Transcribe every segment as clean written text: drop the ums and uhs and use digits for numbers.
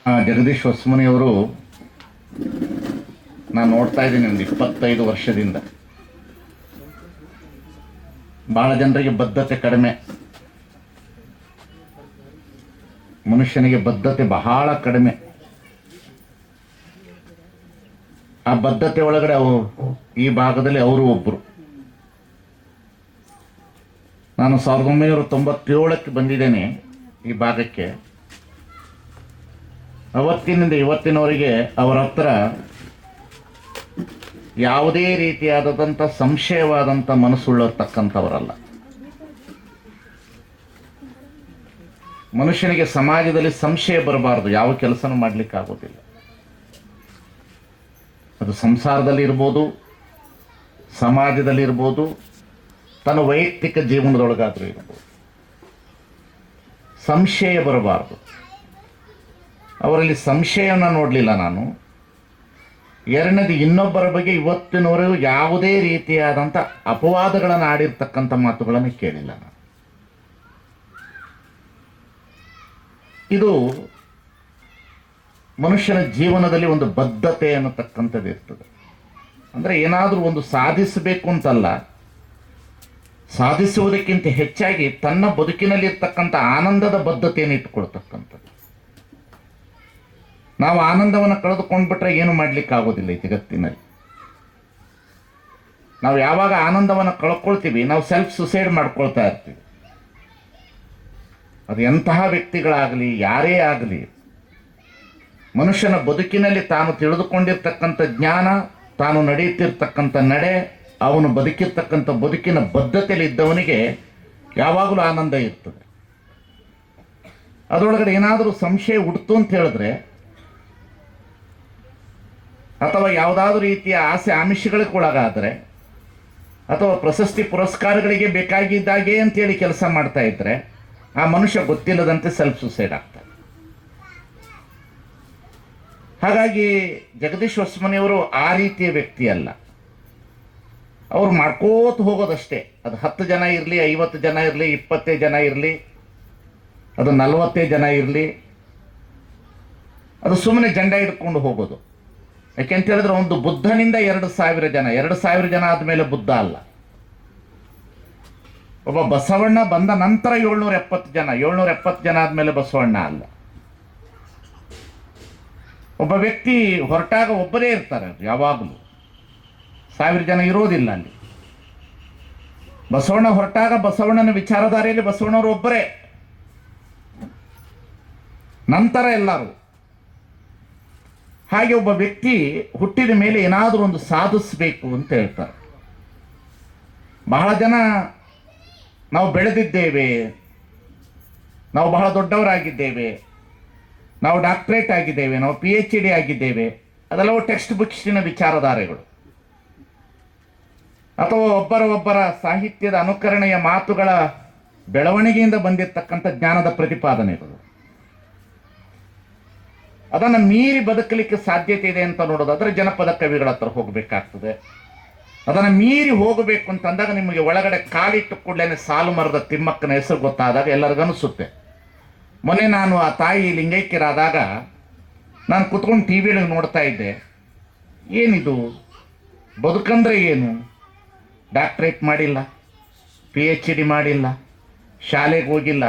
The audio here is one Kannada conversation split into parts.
ಜಗದೀಶ್ ಹೊಸಮನಿಯವರು ನಾನು ನೋಡ್ತಾ ಇದ್ದೀನಿ ಒಂದು 25 ವರ್ಷದಿಂದ. ಭಾಳ ಜನರಿಗೆ ಬದ್ಧತೆ ಕಡಿಮೆ, ಮನುಷ್ಯನಿಗೆ ಬದ್ಧತೆ ಬಹಳ ಕಡಿಮೆ. ಆ ಬದ್ಧತೆ ಒಳಗಡೆ ಈ ಭಾಗದಲ್ಲಿ ಅವರು ಒಬ್ಬರು. ನಾನು 1997ಕ್ಕೆ ಬಂದಿದ್ದೇನೆ ಈ ಭಾಗಕ್ಕೆ. ಅವತ್ತಿನಿಂದ ಇವತ್ತಿನವರೆಗೆ ಅವರ ಹತ್ರ ಯಾವುದೇ ರೀತಿಯಾದಂಥ ಸಂಶಯವಾದಂಥ ಮನಸ್ಸುಳ್ಳತಕ್ಕಂಥವರಲ್ಲ. ಮನುಷ್ಯನಿಗೆ ಸಮಾಜದಲ್ಲಿ ಸಂಶಯ ಬರಬಾರ್ದು, ಯಾವ ಕೆಲಸನೂ ಮಾಡಲಿಕ್ಕೆ ಆಗೋದಿಲ್ಲ. ಅದು ಸಂಸಾರದಲ್ಲಿ ಇರ್ಬೋದು, ಸಮಾಜದಲ್ಲಿ ಇರ್ಬೋದು, ತನ್ನ ವೈಯಕ್ತಿಕ ಜೀವನದೊಳಗಾದರೂ ಇರ್ಬೋದು. ಸಂಶಯ ಬರಬಾರ್ದು. ಅವರಲ್ಲಿ ಸಂಶಯವನ್ನು ನೋಡಲಿಲ್ಲ ನಾನು. ಎರಡನೇದು, ಇನ್ನೊಬ್ಬರ ಬಗ್ಗೆ ಇವತ್ತಿನವರೆಗೂ ಯಾವುದೇ ರೀತಿಯಾದಂಥ ಅಪವಾದಗಳನ್ನು ಆಡಿರ್ತಕ್ಕಂಥ ಮಾತುಗಳನ್ನು ಕೇಳಿಲ್ಲ ನಾನು. ಇದು ಮನುಷ್ಯನ ಜೀವನದಲ್ಲಿ ಒಂದು ಬದ್ಧತೆ ಅನ್ನತಕ್ಕಂಥದ್ದು ಇರ್ತದೆ. ಅಂದರೆ ಏನಾದರೂ ಒಂದು ಸಾಧಿಸಬೇಕು ಅಂತಲ್ಲ, ಸಾಧಿಸುವುದಕ್ಕಿಂತ ಹೆಚ್ಚಾಗಿ ತನ್ನ ಬದುಕಿನಲ್ಲಿರ್ತಕ್ಕಂಥ ಆನಂದದ ಬದ್ಧತೆಯನ್ನು ಇಟ್ಟುಕೊಳ್ತಕ್ಕಂಥದ್ದು. ನಾವು ಆನಂದವನ್ನು ಕಳೆದುಕೊಂಡ್ಬಿಟ್ರೆ ಏನು ಮಾಡಲಿಕ್ಕೆ ಆಗೋದಿಲ್ಲ ಈ ಜಗತ್ತಿನಲ್ಲಿ. ನಾವು ಯಾವಾಗ ಆನಂದವನ್ನು ಕಳ್ಕೊಳ್ತೀವಿ, ನಾವು ಸೆಲ್ಫ್ ಸುಸೈಡ್ ಮಾಡ್ಕೊಳ್ತಾ ಇರ್ತೀವಿ. ಅದು ಎಂತಹ ವ್ಯಕ್ತಿಗಳಾಗಲಿ, ಯಾರೇ ಆಗಲಿ, ಮನುಷ್ಯನ ಬದುಕಿನಲ್ಲಿ ತಾನು ತಿಳಿದುಕೊಂಡಿರ್ತಕ್ಕಂಥ ಜ್ಞಾನ, ತಾನು ನಡೆಯುತ್ತಿರ್ತಕ್ಕಂಥ ನಡೆ, ಅವನು ಬದುಕಿರ್ತಕ್ಕಂಥ ಬದುಕಿನ ಬದ್ಧತೆಯಲ್ಲಿ ಇದ್ದವನಿಗೆ ಯಾವಾಗಲೂ ಆನಂದ ಇರ್ತದೆ. ಅದರೊಳಗಡೆ ಏನಾದರೂ ಸಂಶಯ ಹುಡ್ತು ಅಂತ ಹೇಳಿದ್ರೆ, ಅಥವಾ ಯಾವುದಾದ್ರೂ ರೀತಿಯ ಆಸೆ ಆಮಿಷಗಳಿಗೆ ಒಳಗಾದರೆ, ಅಥವಾ ಪ್ರಶಸ್ತಿ ಪುರಸ್ಕಾರಗಳಿಗೆ ಬೇಕಾಗಿದ್ದಾಗೆ ಅಂತೇಳಿ ಕೆಲಸ ಮಾಡ್ತಾ ಇದ್ರೆ, ಆ ಮನುಷ್ಯ ಗೊತ್ತಿಲ್ಲದಂತೆ ಸೆಲ್ಫ್ ಸುಸೈಡ್ ಆಗ್ತಾರೆ. ಹಾಗಾಗಿ ಜಗದೀಶ್ ಹೊಸಮನಿಯವರು ಆ ರೀತಿಯ ವ್ಯಕ್ತಿ ಅಲ್ಲ. ಅವರು ಮಾಡ್ಕೋತ ಹೋಗೋದಷ್ಟೇ. ಅದು 10 ಜನ ಇರಲಿ, 50 ಜನ ಇರಲಿ, 20 ಜನ ಇರಲಿ, ಅದು 40 ಜನ ಇರಲಿ, ಅದು ಸುಮ್ಮನೆ ಜಂಡ ಹಿಡ್ಕೊಂಡು ಹೋಗೋದು. ಯಾಕೆಂತ ಹೇಳಿದ್ರೆ, ಒಂದು ಬುದ್ಧನಿಂದ 2000 ಜನ, 2000 ಜನ ಆದಮೇಲೆ ಬುದ್ಧ ಅಲ್ಲ. ಒಬ್ಬ ಬಸವಣ್ಣ ಬಂದ ನಂತರ 770 ಜನ, 770 ಜನ ಆದಮೇಲೆ ಬಸವಣ್ಣ ಅಲ್ಲ. ಒಬ್ಬ ವ್ಯಕ್ತಿ ಹೊರಟಾಗ ಒಬ್ಬರೇ ಇರ್ತಾರೆ, ಯಾವಾಗಲೂ 1000 ಜನ ಇರೋದಿಲ್ಲ ಅಲ್ಲಿ. ಬಸವಣ್ಣ ಹೊರಟಾಗ ಬಸವಣ್ಣನ ವಿಚಾರಧಾರೆಯಲ್ಲಿ ಬಸವಣ್ಣವರು ಒಬ್ಬರೇ, ನಂತರ ಎಲ್ಲರೂ. ಹಾಗೆ ಒಬ್ಬ ವ್ಯಕ್ತಿ ಹುಟ್ಟಿದ ಮೇಲೆ ಏನಾದರೂ ಒಂದು ಸಾಧಿಸಬೇಕು ಅಂತ ಹೇಳ್ತಾರೆ. ಬಹಳ ಜನ ನಾವು ಬೆಳೆದಿದ್ದೇವೆ, ನಾವು ಬಹಳ ದೊಡ್ಡವರಾಗಿದ್ದೇವೆ, ನಾವು ಡಾಕ್ಟರೇಟ್ ಆಗಿದ್ದೇವೆ, ನಾವು PhD ಆಗಿದ್ದೇವೆ, ಅದೆಲ್ಲವೂ ಟೆಕ್ಸ್ಟ್ ಬುಕ್ಸಿನ ವಿಚಾರಧಾರೆಗಳು, ಅಥವಾ ಒಬ್ಬರ ಸಾಹಿತ್ಯದ ಅನುಕರಣೆಯ ಮಾತುಗಳ ಬೆಳವಣಿಗೆಯಿಂದ ಬಂದಿರತಕ್ಕಂಥ ಜ್ಞಾನದ ಪ್ರತಿಪಾದನೆಗಳು. ಅದನ್ನು ಮೀರಿ ಬದುಕಲಿಕ್ಕೆ ಸಾಧ್ಯತೆ ಇದೆ ಅಂತ ನೋಡೋದಾದ್ರೆ ಜನಪದ ಕವಿಗಳ ಹತ್ರ ಹೋಗಬೇಕಾಗ್ತದೆ. ಅದನ್ನು ಮೀರಿ ಹೋಗಬೇಕು ಅಂತಂದಾಗ ನಿಮಗೆ ಒಳಗಡೆ ಕಾಲಿಟ್ಟು ಕೂಡಲೇ ಸಾಲು ಮರದ ತಿಮ್ಮಕ್ಕನ ಹೆಸರು ಗೊತ್ತಾದಾಗ ಎಲ್ಲರಿಗೂ ಅನಿಸುತ್ತೆ. ಮೊನ್ನೆ ನಾನು ಆ ತಾಯಿ ಲಿಂಗೈಕ್ಯರಾದಾಗ ನಾನು ಕುತ್ಕೊಂಡು TV ನೋಡ್ತಾ ಇದ್ದೆ. ಏನಿದು ಬದುಕಂದ್ರೆ ಏನು? ಡಾಕ್ಟ್ರೇಟ್ ಮಾಡಿಲ್ಲ, PhD ಮಾಡಿಲ್ಲ, ಶಾಲೆಗೆ ಹೋಗಿಲ್ಲ,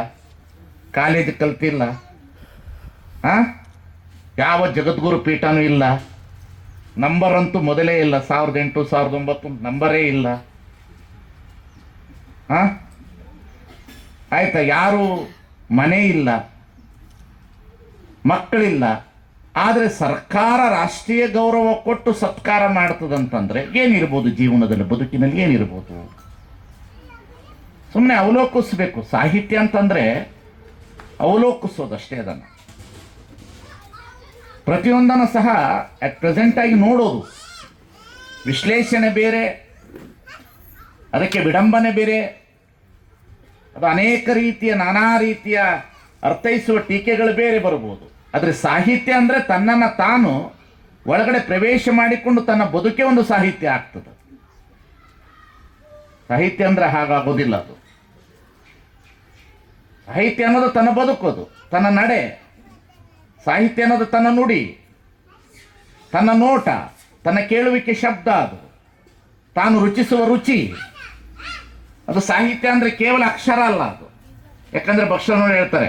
ಕಾಲೇಜ್ ಕಲ್ತಿಲ್ಲ, ಯಾವ ಜಗದ್ಗುರು ಪೀಠನೂ ಇಲ್ಲ, ನಂಬರ್ ಅಂತೂ ಮೊದಲೇ ಇಲ್ಲ, 1008 1009 ನಂಬರೇ ಇಲ್ಲ. ಆಯ್ತಾ, ಯಾರು ಮನೆ ಇಲ್ಲ, ಮಕ್ಕಳಿಲ್ಲ, ಆದರೆ ಸರ್ಕಾರ ರಾಷ್ಟ್ರೀಯ ಗೌರವ ಕೊಟ್ಟು ಸತ್ಕಾರ ಮಾಡ್ತದಂತಂದ್ರೆ ಏನಿರ್ಬೋದು ಜೀವನದಲ್ಲಿ, ಬದುಕಿನಲ್ಲಿ ಏನಿರ್ಬೋದು? ಸುಮ್ಮನೆ ಅವಲೋಕಿಸ್ಬೇಕು. ಸಾಹಿತ್ಯ ಅಂತಂದ್ರೆ ಅವಲೋಕಿಸೋದಷ್ಟೇ. ಅದನ್ನು ಪ್ರತಿಯೊಂದನ್ನು ಸಹ ಅಟ್ ಪ್ರೆಸೆಂಟಾಗಿ ನೋಡೋದು. ವಿಶ್ಲೇಷಣೆ ಬೇರೆ, ಅದಕ್ಕೆ ವಿಡಂಬನೆ ಬೇರೆ, ಅದು ಅನೇಕ ರೀತಿಯ ನಾನಾ ರೀತಿಯ ಅರ್ಥೈಸುವ ಟೀಕೆಗಳು ಬೇರೆ ಬರ್ಬೋದು. ಆದರೆ ಸಾಹಿತ್ಯ ಅಂದರೆ ತನ್ನನ್ನು ತಾನು ಒಳಗಡೆ ಪ್ರವೇಶ ಮಾಡಿಕೊಂಡು ತನ್ನ ಬದುಕೆ ಒಂದು ಸಾಹಿತ್ಯ ಆಗ್ತದೆ. ಸಾಹಿತ್ಯ ಅಂದರೆ ಹಾಗಾಗೋದಿಲ್ಲ. ಅದು ಸಾಹಿತ್ಯ ಅನ್ನೋದು ತನ್ನ ಬದುಕೋದು, ತನ್ನ ನಡೆ. ಸಾಹಿತ್ಯ ಅನ್ನೋದು ತನ್ನ ನುಡಿ, ತನ್ನ ನೋಟ, ತನ್ನ ಕೇಳುವಿಕೆ ಶಬ್ದ, ಅದು ತಾನು ರುಚಿಸುವ ರುಚಿ. ಅದು ಸಾಹಿತ್ಯ ಅಂದರೆ ಕೇವಲ ಅಕ್ಷರ ಅಲ್ಲ ಅದು. ಯಾಕಂದರೆ ಭಕ್ಷಣರು ಹೇಳ್ತಾರೆ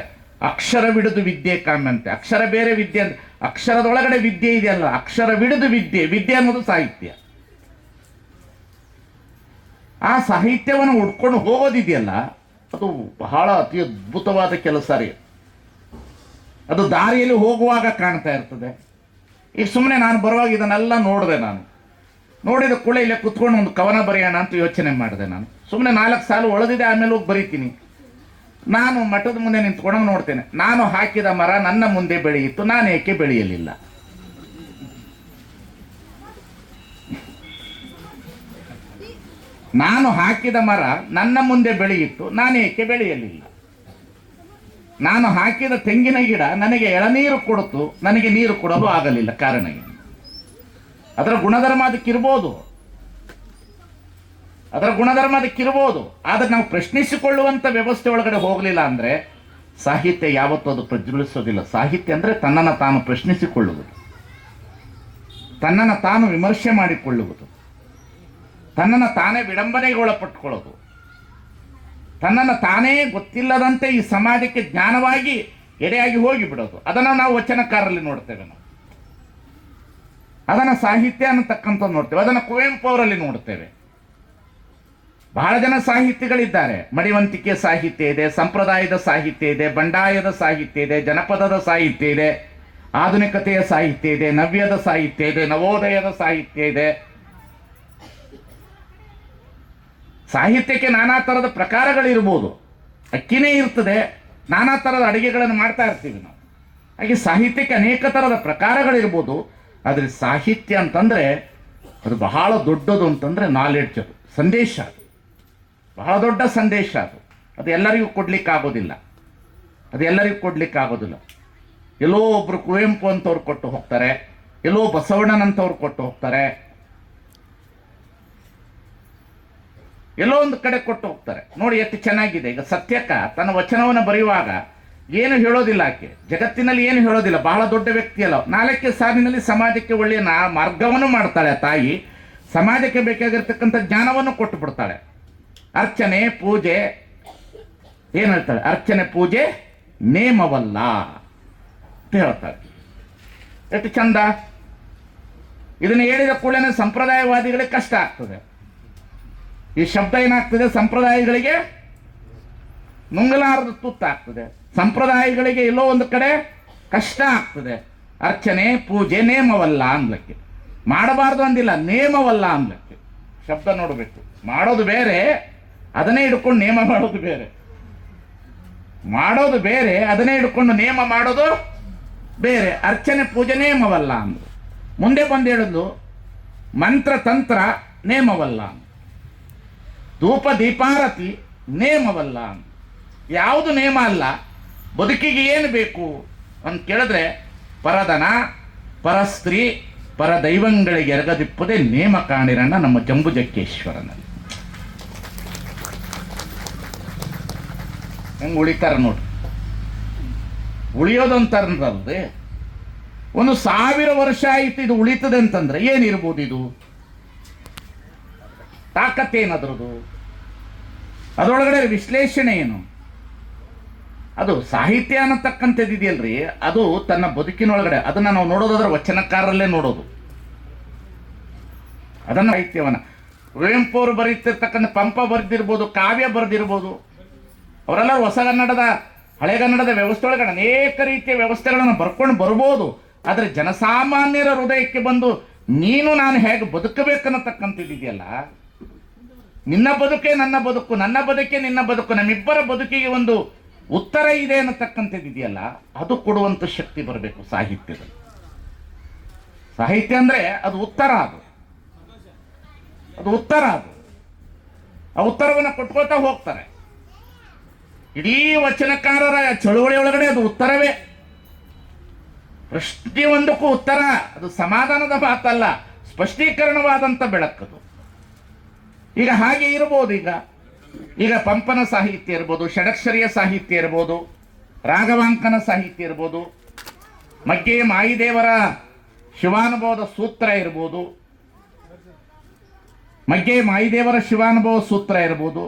ಅಕ್ಷರವಿಡಿದು ವಿದ್ಯೆ ಕಾಮ್ಯಂತೆ. ಅಕ್ಷರ ಬೇರೆ, ವಿದ್ಯೆ ಅಂತ. ಅಕ್ಷರದೊಳಗಡೆ ವಿದ್ಯೆ ಇದೆಯಲ್ಲ, ಅಕ್ಷರವಿಡಿದು ವಿದ್ಯೆ. ವಿದ್ಯೆ ಅನ್ನೋದು ಸಾಹಿತ್ಯ. ಆ ಸಾಹಿತ್ಯವನ್ನು ಉಡ್ಕೊಂಡು ಹೋಗೋದಿದೆಯಲ್ಲ, ಅದು ಬಹಳ ಅತಿ ಅದ್ಭುತವಾದ ಕೆಲಸ ರೀ. ಅದು ದಾರಿಯಲ್ಲಿ ಹೋಗುವಾಗ ಕಾಣ್ತಾ ಇರ್ತದೆ. ಈಗ ಸುಮ್ಮನೆ ನಾನು ಬರುವಾಗ ಇದನ್ನೆಲ್ಲ ನೋಡಿದೆ. ನಾನು ನೋಡಿದ ಕೂಡಲೇ ಇಲ್ಲೇ ಕುತ್ಕೊಂಡು ಒಂದು ಕವನ ಬರೆಯೋಣ ಅಂತ ಯೋಚನೆ ಮಾಡಿದೆ. ನಾನು ಸುಮ್ಮನೆ 4 ಸಾಲು ಒಳದಿದೆ, ಆಮೇಲೆ ಹೋಗಿ ಬರೀತೀನಿ. ನಾನು ಮಠದ ಮುಂದೆ ನಿಂತ್ಕೊಂಡು ನೋಡ್ತೇನೆ. ನಾನು ಹಾಕಿದ ಮರ ನನ್ನ ಮುಂದೆ ಬೆಳೆಯಿತು, ನಾನು ಏಕೆ ಬೆಳೆಯಲಿಲ್ಲ? ನಾನು ಹಾಕಿದ ಮರ ನನ್ನ ಮುಂದೆ ಬೆಳೆಯಿತು, ನಾನು ಏಕೆ ಬೆಳೆಯಲಿಲ್ಲ? ನಾನು ಹಾಕಿದ ತೆಂಗಿನ ಗಿಡ ನನಗೆ ಎಳನೀರು ಕೊಡುತ್ತು, ನನಗೆ ನೀರು ಕೊಡಲು ಆಗಲಿಲ್ಲ. ಕಾರಣ ಏನು? ಅದರ ಗುಣಧರ್ಮ ಅದಕ್ಕಿರ್ಬೋದು, ಅದರ ಗುಣಧರ್ಮ ಅದಕ್ಕಿರ್ಬೋದು. ಆದರೆ ನಾವು ಪ್ರಶ್ನಿಸಿಕೊಳ್ಳುವಂಥ ವ್ಯವಸ್ಥೆ ಒಳಗಡೆ ಹೋಗಲಿಲ್ಲ ಅಂದರೆ ಸಾಹಿತ್ಯ ಯಾವತ್ತೂ ಅದು ಪ್ರಜ್ವಲಿಸೋದಿಲ್ಲ. ಸಾಹಿತ್ಯ ಅಂದರೆ ತನ್ನನ್ನು ತಾನು ಪ್ರಶ್ನಿಸಿಕೊಳ್ಳುವುದು, ತನ್ನನ್ನು ತಾನು ವಿಮರ್ಶೆ ಮಾಡಿಕೊಳ್ಳುವುದು, ತನ್ನನ್ನು ತಾನೇ ವಿಡಂಬನೆಗೆ ಒಳಪಟ್ಟುಕೊಳ್ಳೋದು, ತನ್ನನ್ನು ತಾನೇ ಗೊತ್ತಿಲ್ಲದಂತೆ ಈ ಸಮಾಜಕ್ಕೆ ಜ್ಞಾನವಾಗಿ ಎಡೆಯಾಗಿ ಹೋಗಿಬಿಡೋದು. ಅದನ್ನು ನಾವು ವಚನಕಾರರಲ್ಲಿ ನೋಡ್ತೇವೆ. ನಾವು ಅದನ್ನು ಸಾಹಿತ್ಯ ಅನ್ನತಕ್ಕಂಥ ನೋಡ್ತೇವೆ. ಅದನ್ನು ಕುವೆಂಪು ಅವರಲ್ಲಿ ನೋಡ್ತೇವೆ. ಬಹಳ ಜನ ಸಾಹಿತಿಗಳಿದ್ದಾರೆ. ಮಡಿವಂತಿಕೆ ಸಾಹಿತ್ಯ ಇದೆ, ಸಂಪ್ರದಾಯದ ಸಾಹಿತ್ಯ ಇದೆ, ಬಂಡಾಯದ ಸಾಹಿತ್ಯ ಇದೆ, ಜನಪದದ ಸಾಹಿತ್ಯ ಇದೆ, ಆಧುನಿಕತೆಯ ಸಾಹಿತ್ಯ ಇದೆ, ನವ್ಯದ ಸಾಹಿತ್ಯ ಇದೆ, ನವೋದಯದ ಸಾಹಿತ್ಯ ಇದೆ. ಸಾಹಿತ್ಯಕ್ಕೆ ನಾನಾ ಥರದ ಪ್ರಕಾರಗಳಿರ್ಬೋದು. ಅಕ್ಕಿನೇ ಇರ್ತದೆ, ನಾನಾ ಥರದ ಅಡುಗೆಗಳನ್ನು ಮಾಡ್ತಾ ಇರ್ತೀವಿ ನಾವು. ಹಾಗೆ ಸಾಹಿತ್ಯಕ್ಕೆ ಅನೇಕ ಥರದ ಪ್ರಕಾರಗಳಿರ್ಬೋದು. ಆದರೆ ಸಾಹಿತ್ಯ ಅಂತಂದರೆ ಅದು ಬಹಳ ದೊಡ್ಡದು. ಅಂತಂದರೆ ನಾಲೆಡ್ಜ್, ಅದು ಸಂದೇಶ, ಅದು ಬಹಳ ದೊಡ್ಡ ಸಂದೇಶ. ಅದು ಎಲ್ಲರಿಗೂ ಕೊಡಲಿಕ್ಕಾಗೋದಿಲ್ಲ. ಅದು ಎಲ್ಲರಿಗೂ ಕೊಡಲಿಕ್ಕಾಗೋದಿಲ್ಲ. ಎಲ್ಲೋ ಒಬ್ಬರು ಕುವೆಂಪು ಅಂತವ್ರು ಕೊಟ್ಟು ಹೋಗ್ತಾರೆ, ಎಲ್ಲೋ ಬಸವಣ್ಣನಂತವ್ರು ಕೊಟ್ಟು ಹೋಗ್ತಾರೆ, ಎಲ್ಲೋ ಒಂದು ಕಡೆ ಕೊಟ್ಟು ಹೋಗ್ತಾರೆ. ನೋಡಿ ಎಷ್ಟು ಚೆನ್ನಾಗಿದೆ. ಈಗ ಸತ್ಯಕ್ಕ ತನ್ನ ವಚನವನ್ನು ಬರೆಯುವಾಗ ಏನು ಹೇಳೋದಿಲ್ಲ. ಆಕೆ ಜಗತ್ತಿನಲ್ಲಿ ಏನು ಹೇಳೋದಿಲ್ಲ. ಬಹಳ ದೊಡ್ಡ ವ್ಯಕ್ತಿ ಅಲ್ಲ. 4ನೇ ಸಾಲಿನಲ್ಲಿ ಸಮಾಜಕ್ಕೆ ಒಳ್ಳೆಯ ಮಾರ್ಗವನ್ನು ಮಾಡ್ತಾಳೆ ತಾಯಿ. ಸಮಾಜಕ್ಕೆ ಬೇಕಾಗಿರ್ತಕ್ಕಂಥ ಜ್ಞಾನವನ್ನು ಕೊಟ್ಟು ಬಿಡ್ತಾಳೆ. ಅರ್ಚನೆ ಪೂಜೆ ಏನು ಹೇಳ್ತಾಳೆ? ಅರ್ಚನೆ ಪೂಜೆ ನೇಮವಲ್ಲ ಅಂತ ಹೇಳ್ತಾಳೆ. ಎಷ್ಟು ಚಂದ. ಇದನ್ನು ಹೇಳಿದ ಕೂಡಲೇ ಸಂಪ್ರದಾಯವಾದಿಗಳಿಗೆ ಕಷ್ಟ ಆಗ್ತದೆ. ಈ ಶಬ್ದ ಏನಾಗ್ತದೆ? ಸಂಪ್ರದಾಯಗಳಿಗೆ ನುಂಗಲಾರದ ತುತ್ತಾಗ್ತದೆ. ಸಂಪ್ರದಾಯಗಳಿಗೆ ಎಲ್ಲೋ ಒಂದು ಕಡೆ ಕಷ್ಟ ಆಗ್ತದೆ. ಅರ್ಚನೆ ಪೂಜೆ ನೇಮವಲ್ಲ ಅನ್ಲಿಕ್ಕೆ. ಮಾಡಬಾರ್ದು ಅಂದಿಲ್ಲ, ನೇಮವಲ್ಲ ಅನ್ಲಿಕ್ಕೆ. ಶಬ್ದ ನೋಡಬೇಕು. ಮಾಡೋದು ಬೇರೆ, ಅದನ್ನೇ ಹಿಡ್ಕೊಂಡು ನೇಮ ಮಾಡೋದು ಬೇರೆ. ಮಾಡೋದು ಬೇರೆ, ಅದನ್ನೇ ಹಿಡ್ಕೊಂಡು ನೇಮ ಮಾಡೋದು ಬೇರೆ. ಅರ್ಚನೆ ಪೂಜೆ ನೇಮವಲ್ಲ ಅಂದರು. ಮುಂದೆ ಬಂದು ಹೇಳಿದ್ಲು ಮಂತ್ರ ತಂತ್ರ ನೇಮವಲ್ಲ, ಧೂಪ ದೀಪಾರತಿ ನೇಮವಲ್ಲ. ಯಾವುದು ನೇಮ ಅಲ್ಲ? ಬದುಕಿಗೆ ಏನು ಬೇಕು ಅಂತ ಕೇಳಿದ್ರೆ ಪರದನ, ಪರಸ್ತ್ರೀ, ಪರದೈವಂಗಳಿಗೆ ಎರಗದಿಪ್ಪದೆ ನೇಮ ಕಾಣಿರಣ್ಣ ನಮ್ಮ ಜಂಬುಜಕ್ಕೇಶ್ವರನಲ್ಲಿ. ಹೆಂಗೆ ಉಳಿತಾರ ನೋಡಿ. ಉಳಿಯೋದಂತಾರಲ್ರಿ, 1000 ವರ್ಷ ಆಯಿತು ಇದು ಉಳಿತದೆ ಅಂತಂದ್ರೆ ಏನಿರ್ಬೋದು? ಇದು ತಾಕತ್ತೇನದ್ರದು? ಅದರೊಳಗಡೆ ವಿಶ್ಲೇಷಣೆ ಏನು? ಅದು ಸಾಹಿತ್ಯ ಅನ್ನತಕ್ಕಂಥದ್ದು ಇದೆಯಲ್ರಿ, ಅದು ತನ್ನ ಬದುಕಿನೊಳಗಡೆ ಅದನ್ನು ನಾವು ನೋಡೋದಾದ್ರೆ ವಚನಕಾರರಲ್ಲೇ ನೋಡೋದು. ಅದನ್ನು ಸಾಹಿತ್ಯವನ್ನು ಕುವೆಂಪು ಅವರು ಬರೀತಿರ್ತಕ್ಕಂಥ ಪಂಪ ಬರೆದಿರ್ಬೋದು, ಕಾವ್ಯ ಬರೆದಿರ್ಬೋದು. ಅವರೆಲ್ಲ ಹೊಸ ಕನ್ನಡದ ಹಳೆಗನ್ನಡದ ವ್ಯವಸ್ಥೆ ಒಳಗಡೆ ಅನೇಕ ರೀತಿಯ ವ್ಯವಸ್ಥೆಗಳನ್ನು ಬರ್ಕೊಂಡು ಬರ್ಬೋದು. ಆದರೆ ಜನಸಾಮಾನ್ಯರ ಹೃದಯಕ್ಕೆ ಬಂದು ನೀನು ನಾನು ಹೇಗೆ ಬದುಕಬೇಕನ್ನತಕ್ಕಂಥದ್ದಿದೆಯಲ್ಲ, ನಿನ್ನ ಬದುಕೆ ನನ್ನ ಬದುಕು, ನನ್ನ ಬದುಕೆ ನಿನ್ನ ಬದುಕು, ನಮ್ಮಿಬ್ಬರ ಬದುಕಿಗೆ ಒಂದು ಉತ್ತರ ಇದೆ ಅನ್ನತಕ್ಕಂಥದ್ದಿದೆಯಲ್ಲ, ಅದು ಕೊಡುವಂಥ ಶಕ್ತಿ ಬರಬೇಕು ಸಾಹಿತ್ಯದಲ್ಲಿ. ಸಾಹಿತ್ಯ ಅಂದರೆ ಅದು ಉತ್ತರ, ಅದು ಉತ್ತರ. ಆ ಉತ್ತರವನ್ನು ಕೊಟ್ಕೋತಾ ಹೋಗ್ತಾರೆ. ಇಡೀ ವಚನಕಾರರ ಚಳುವಳಿ ಒಳಗಡೆ ಅದು ಉತ್ತರವೇ. ಪ್ರಶ್ನೆಯೊಂದಕ್ಕೂ ಉತ್ತರ. ಅದು ಸಮಾಧಾನದ ಮಾತಲ್ಲ, ಸ್ಪಷ್ಟೀಕರಣವಾದಂಥ ಬೆಳಕದು. ಈಗ ಹಾಗೆ ಇರ್ಬೋದು. ಈಗ ಪಂಪನ ಸಾಹಿತ್ಯ ಇರ್ಬೋದು, ಷಡಕ್ಷರಿಯ ಸಾಹಿತ್ಯ ಇರ್ಬೋದು, ರಾಘವಾಂಕನ ಸಾಹಿತ್ಯ ಇರ್ಬೋದು, ಮಗ್ಗೆ ಮಾಯಿದೇವರ ಶಿವಾನುಭವದ ಸೂತ್ರ ಇರ್ಬೋದು, ಮಗ್ಗೆ ಮಾಯಿದೇವರ ಶಿವಾನುಭವ ಸೂತ್ರ ಇರ್ಬೋದು.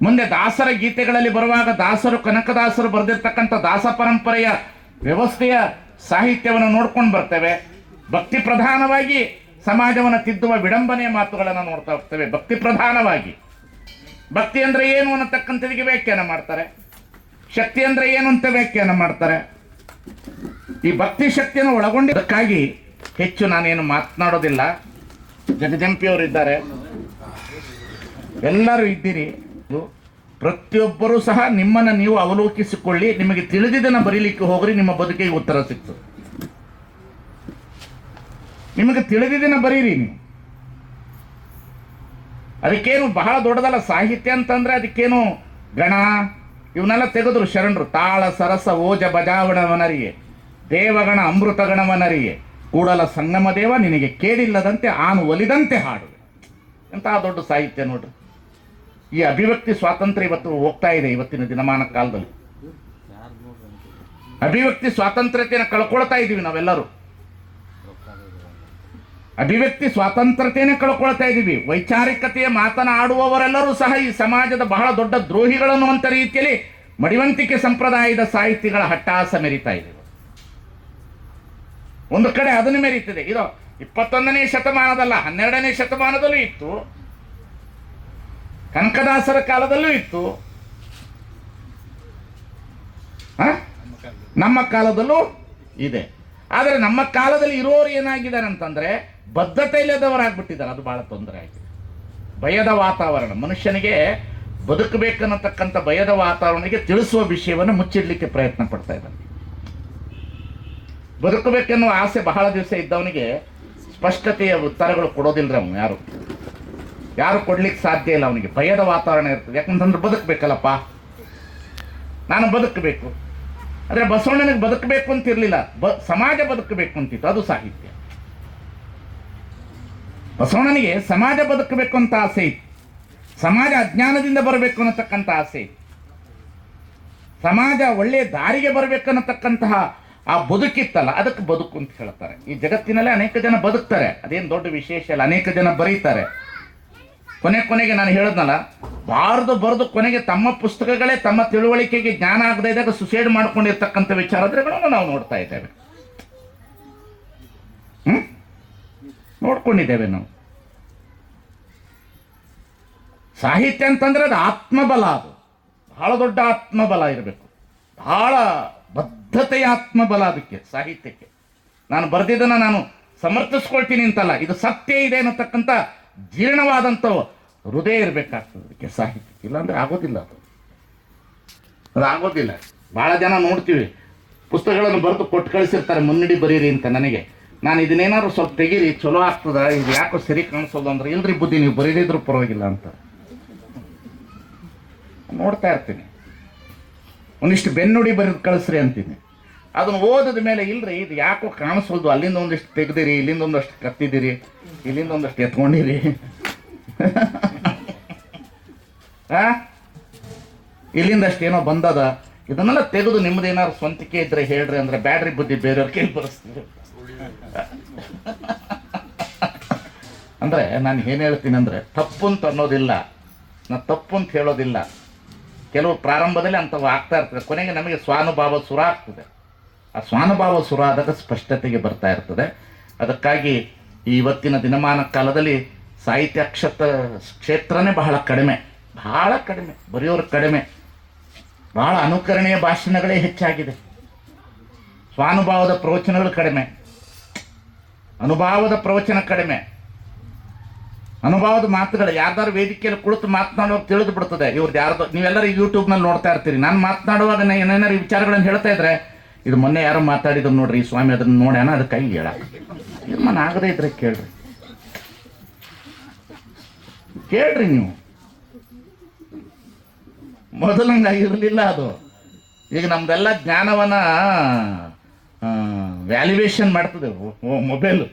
ಮುಂದೆ ದಾಸರ ಗೀತೆಗಳಲ್ಲಿ ಬರುವಾಗ ದಾಸರು, ಕನಕದಾಸರು ಬರೆದಿರ್ತಕ್ಕಂಥ ದಾಸ ಪರಂಪರೆಯ ವ್ಯವಸ್ಥೆಯ ಸಾಹಿತ್ಯವನ್ನು ನೋಡ್ಕೊಂಡು ಬರ್ತೇವೆ. ಭಕ್ತಿ ಪ್ರಧಾನವಾಗಿ ಸಮಾಜವನ್ನು ತಿದ್ದುವ ವಿಡಂಬನೆಯ ಮಾತುಗಳನ್ನು ನೋಡ್ತಾ ಹೋಗ್ತೇವೆ. ಭಕ್ತಿ ಪ್ರಧಾನವಾಗಿ ಭಕ್ತಿ ಅಂದ್ರೆ ಏನು ಅನ್ನತಕ್ಕಂಥದಿಗೆ ವ್ಯಾಖ್ಯಾನ ಮಾಡ್ತಾರೆ, ಶಕ್ತಿ ಅಂದ್ರೆ ಏನು ಅಂತ ವ್ಯಾಖ್ಯಾನ ಮಾಡ್ತಾರೆ. ಈ ಭಕ್ತಿ ಶಕ್ತಿಯನ್ನು ಒಳಗೊಂಡಿದ್ದಕ್ಕಾಗಿ ಹೆಚ್ಚು ನಾನೇನು ಮಾತನಾಡೋದಿಲ್ಲ. ಜಗಜಂಪಿಯವರು ಇದ್ದಾರೆ, ಎಲ್ಲರೂ ಇದ್ದೀರಿ. ಪ್ರತಿಯೊಬ್ಬರೂ ಸಹ ನಿಮ್ಮನ್ನು ನೀವು ಅವಲೋಕಿಸಿಕೊಳ್ಳಿ. ನಿಮಗೆ ತಿಳಿದಿದ್ದನ್ನು ಬರೀಲಿಕ್ಕೆ ಹೋಗ್ರಿ, ನಿಮ್ಮ ಬದುಕಿಗೆ ಉತ್ತರ ಸಿಗ್ತದೆ. ನಿಮಗೆ ತಿಳಿದಿದ್ದನ್ನು ಬರೀರಿ ನೀವು. ಅದಕ್ಕೇನು ಬಹಳ ದೊಡ್ಡದಲ್ಲ ಸಾಹಿತ್ಯ ಅಂತಂದ್ರೆ, ಅದಕ್ಕೇನು ಗಣ ಇವನ್ನೆಲ್ಲ ತೆಗೆದ್ರು ಶರಣರು. ತಾಳ ಸರಸ ಓಜ ಬಜಾವಣವನರಿಯೇ, ದೇವಗಣ ಅಮೃತಗಣವನರಿಯೇ, ಕೂಡಲ ಸಂಗಮ ದೇವ ನಿನಗೆ ಕೇಳಿಲ್ಲದಂತೆ ಆನು ಒಲಿದಂತೆ ಹಾಡು. ಎಂತಹ ದೊಡ್ಡ ಸಾಹಿತ್ಯ ನೋಡ್ರಿ. ಈ ಅಭಿವ್ಯಕ್ತಿ ಸ್ವಾತಂತ್ರ್ಯ ಇವತ್ತು ಹೋಗ್ತಾ ಇದೆ. ಇವತ್ತಿನ ದಿನಮಾನ ಕಾಲದಲ್ಲಿ ಅಭಿವ್ಯಕ್ತಿ ಸ್ವಾತಂತ್ರ್ಯತೆಯನ್ನು ಕಳ್ಕೊಳ್ತಾ ಇದ್ದೀವಿ ನಾವೆಲ್ಲರೂ. ಅಭಿವ್ಯಕ್ತಿ ಸ್ವಾತಂತ್ರ್ಯತೆಯನ್ನು ಕಳ್ಕೊಳ್ತಾ ಇದ್ದೀವಿ. ವೈಚಾರಿಕತೆಯ ಮಾತನಾಡುವವರೆಲ್ಲರೂ ಸಹ ಈ ಸಮಾಜದ ಬಹಳ ದೊಡ್ಡ ದ್ರೋಹಿಗಳನ್ನು ಅಂತ ರೀತಿಯಲ್ಲಿ ಮಡಿವಂತಿಕೆ ಸಂಪ್ರದಾಯದ ಸಾಹಿತಿಗಳ ಹಟ್ಟಾಸ ಮೆರಿತಾ ಇದೆ. ಒಂದು ಕಡೆ ಅದನ್ನು ಮೆರೀತಿದೆ. ಇದು 21ನೇ ಶತಮಾನದಲ್ಲ, 12ನೇ ಶತಮಾನದಲ್ಲೂ ಇತ್ತು, ಕನಕದಾಸರ ಕಾಲದಲ್ಲೂ ಇತ್ತು, ನಮ್ಮ ಕಾಲದಲ್ಲೂ ಇದೆ. ಆದರೆ ನಮ್ಮ ಕಾಲದಲ್ಲಿ ಇರೋರು ಏನಾಗಿದ್ದಾರೆ ಅಂತಂದ್ರೆ ಬದ್ಧತೆ ಇಲ್ಲದವರಾಗ್ಬಿಟ್ಟಿದ್ದಾರೆ. ಅದು ಬಹಳ ತೊಂದರೆ ಆಗಿದೆ. ಭಯದ ವಾತಾವರಣ, ಮನುಷ್ಯನಿಗೆ ಬದುಕಬೇಕನ್ನತಕ್ಕಂಥ ಭಯದ ವಾತಾವರಣಕ್ಕೆ ತಿಳಿಸುವ ವಿಷಯವನ್ನು ಮುಚ್ಚಿಡ್ಲಿಕ್ಕೆ ಪ್ರಯತ್ನ ಪಡ್ತಾ ಇದ್ದಾನೆ. ಬದುಕಬೇಕೆನ್ನುವ ಆಸೆ ಬಹಳ ದಿವಸ ಇದ್ದವನಿಗೆ ಸ್ಪಷ್ಟತೆಯ ಉತ್ತರಗಳು ಕೊಡೋದಿಲ್ಲ. ಅವನು ಯಾರು ಕೊಡ್ಲಿಕ್ಕೆ ಸಾಧ್ಯ ಇಲ್ಲ. ಅವನಿಗೆ ಭಯದ ವಾತಾವರಣ ಇರ್ತದೆ. ಯಾಕಂತಂದ್ರೆ ಬದುಕಬೇಕಲ್ಲಪ್ಪ, ನಾನು ಬದುಕಬೇಕು. ಆದರೆ ಬಸವಣ್ಣನಿಗೆ ಬದುಕಬೇಕು ಅಂತ ಇರಲಿಲ್ಲ, ಸಮಾಜ ಬದುಕಬೇಕು ಅಂತಿತ್ತು. ಅದು ಸಾಹಿತ್ಯ. ಬಸವಣ್ಣನಿಗೆ ಸಮಾಜ ಬದುಕಬೇಕು ಅಂತ ಆಸೆ ಇತ್ತು. ಸಮಾಜ ಅಜ್ಞಾನದಿಂದ ಬರಬೇಕು ಅನ್ನತಕ್ಕಂಥ ಆಸೆ ಇತ್ತು. ಸಮಾಜ ಒಳ್ಳೆಯ ದಾರಿಗೆ ಬರಬೇಕು ಅನ್ನತಕ್ಕಂತಹ ಆ ಬದುಕಿತ್ತಲ್ಲ, ಅದಕ್ಕೆ ಬದುಕು ಅಂತ ಹೇಳ್ತಾರೆ. ಈ ಜಗತ್ತಿನಲ್ಲಿ ಅನೇಕ ಜನ ಬದುಕ್ತಾರೆ, ಅದೇನು ದೊಡ್ಡ ವಿಶೇಷ ಅಲ್ಲ. ಅನೇಕ ಜನ ಬರೀತಾರೆ. ಕೊನೆಗೆ ನಾನು ಹೇಳಿದ್ನಲ್ಲ, ಬರೆದು ಕೊನೆಗೆ ತಮ್ಮ ಪುಸ್ತಕಗಳೇ ತಮ್ಮ ತಿಳುವಳಿಕೆಗೆ ಜ್ಞಾನ ಆಗದೇ ಇದ್ದಾಗ ಸುಸೈಡ್ ಮಾಡ್ಕೊಂಡಿರ್ತಕ್ಕಂಥ ವಿಚಾರಗಳನ್ನು ನಾವು ನೋಡ್ತಾ ಇದ್ದೇವೆ, ನೋಡ್ಕೊಂಡಿದ್ದೇವೆ ನಾವು. ಸಾಹಿತ್ಯ ಅಂತಂದ್ರೆ ಅದು ಆತ್ಮಬಲ. ಅದು ಬಹಳ ದೊಡ್ಡ ಆತ್ಮಬಲ ಇರಬೇಕು, ಬಹಳ ಬದ್ಧತೆಯ ಆತ್ಮಬಲ ಅದಕ್ಕೆ ಸಾಹಿತ್ಯಕ್ಕೆ. ನಾನು ಬರೆದಿದ್ದನ್ನು ನಾನು ಸಮರ್ಥಿಸ್ಕೊಳ್ತೀನಿ ಅಂತಲ್ಲ, ಇದು ಸತ್ಯ ಇದೆ ಅನ್ನತಕ್ಕಂಥ ಜೀರ್ಣವಾದಂಥ ಹೃದಯ ಇರಬೇಕಾಗ್ತದೆ ಅದಕ್ಕೆ ಸಾಹಿತ್ಯಕ್ಕೆ. ಇಲ್ಲಾಂದ್ರೆ ಆಗೋದಿಲ್ಲ, ಅದು ಆಗೋದಿಲ್ಲ. ಭಾಳ ಜನ ನೋಡ್ತೀವಿ ಪುಸ್ತಕಗಳನ್ನು ಬರೆದು ಕೊಟ್ಟು ಕಳಿಸಿರ್ತಾರೆ, ಮುನ್ನುಡಿ ಬರೀರಿ ಅಂತ. ನಾನು ಇದನ್ನೇನಾದ್ರು ಸ್ವಲ್ಪ ತೆಗೀರಿ, ಚಲೋ ಆಗ್ತದ, ಇದು ಯಾಕೋ ಸರಿ ಕಾಣಿಸೋದು ಅಂದ್ರೆ, ಇಲ್ರಿ ಬುದ್ಧಿ ನೀವು ಬರೀದಿದ್ರು ಪರವಾಗಿಲ್ಲ ಅಂತ ನೋಡ್ತಾ ಇರ್ತೀನಿ. ಒಂದಿಷ್ಟು ಬೆನ್ನುಡಿ ಬರೆದು ಕಳಿಸ್ರಿ ಅಂತೀನಿ. ಅದನ್ನು ಓದಿದ ಮೇಲೆ ಇಲ್ರಿ ಇದು ಯಾಕೋ ಕಾಣಿಸೋದು, ಅಲ್ಲಿಂದ ಒಂದಿಷ್ಟು ತೆಗ್ದಿರಿ, ಇಲ್ಲಿಂದ ಒಂದಷ್ಟು ಕತ್ತಿದಿರಿ, ಇಲ್ಲಿಂದ ಒಂದಷ್ಟು ಎತ್ಕೊಂಡಿರಿ, ಇಲ್ಲಿಂದಷ್ಟು ಏನೋ ಬಂದದ, ಇದನ್ನೆಲ್ಲ ತೆಗೆದು ನಿಮ್ಮದೇನಾದ್ರು ಸ್ವಂತಿಕೆ ಇದ್ರೆ ಹೇಳ್ರಿ ಅಂದ್ರೆ, ಬ್ಯಾಡ್ರಿ ಬುದ್ಧಿ ಬೇರೆಯವ್ರ ಕೈ ಬರೆಸ್ತೀವಿ ಅಂದ್ರೆ. ನಾನು ಏನು ಹೇಳ್ತೀನಿ ಅಂದ್ರೆ, ತಪ್ಪು ಅಂತ ಅನ್ನೋದಿಲ್ಲ, ನಾನು ತಪ್ಪು ಅಂತ ಹೇಳೋದಿಲ್ಲ. ಕೆಲವು ಪ್ರಾರಂಭದಲ್ಲಿ ಅಂಥವು ಆಗ್ತಾ ಇರ್ತದೆ, ಕೊನೆಗೆ ನಮಗೆ ಸ್ವಾನುಭಾವ ಸುರ ಆಗ್ತದೆ. ಆ ಸ್ವಾನುಭಾವ ಸುರ ಆದಾಗ ಸ್ಪಷ್ಟತೆಗೆ ಬರ್ತಾ ಇರ್ತದೆ. ಅದಕ್ಕಾಗಿ ಈ ಇವತ್ತಿನ ದಿನಮಾನ ಕಾಲದಲ್ಲಿ ಸಾಹಿತ್ಯ ಕ್ಷೇತ್ರನೇ ಬಹಳ ಕಡಿಮೆ, ಬರೆಯೋರು ಕಡಿಮೆ, ಬಹಳ ಅನುಕರಣೀಯ ಭಾಷಣಗಳೇ ಹೆಚ್ಚಾಗಿದೆ, ಸ್ವಾನುಭಾವದ ಪ್ರವಚನಗಳು ಕಡಿಮೆ, ಅನುಭಾವದ ಪ್ರವಚನ ಕಡಿಮೆ, ಅನುಭವದ ಮಾತುಗಳು ಯಾರ್ದಾರು ವೇದಿಕೆಯಲ್ಲಿ ಕುಳಿತು ಮಾತನಾಡುವಾಗ ತಿಳಿದು ಬಿಡ್ತದೆ ಇವ್ರದ್ದು ಯಾರ್ದು. ನೀವೆಲ್ಲರೂ ಯೂಟ್ಯೂಬ್ನಲ್ಲಿ ನೋಡ್ತಾ ಇರ್ತೀರಿ. ನಾನು ಮಾತನಾಡುವಾಗ ಏನೇನಾರು ವಿಚಾರಗಳನ್ನು ಹೇಳ್ತಾ ಇದ್ರೆ, ಇದು ಮೊನ್ನೆ ಯಾರೋ ಮಾತಾಡಿದ್ರು ನೋಡ್ರಿ ಸ್ವಾಮಿ, ಅದನ್ನು ನೋಡ್ಯಾನ, ಅದಕ್ಕಾಗಿ ಹೇಳ ಮನ ಆಗದೇ ಇದ್ರೆ ಕೇಳ್ರಿ ನೀವು. ಮೊದಲಂಗ ಇರಲಿಲ್ಲ ಅದು. ಈಗ ನಮ್ದೆಲ್ಲ ಜ್ಞಾನವನ್ನ ವ್ಯಾಲ್ಯುವೇಷನ್ ಮಾಡ್ತದೆ ಮೊಬೈಲ್.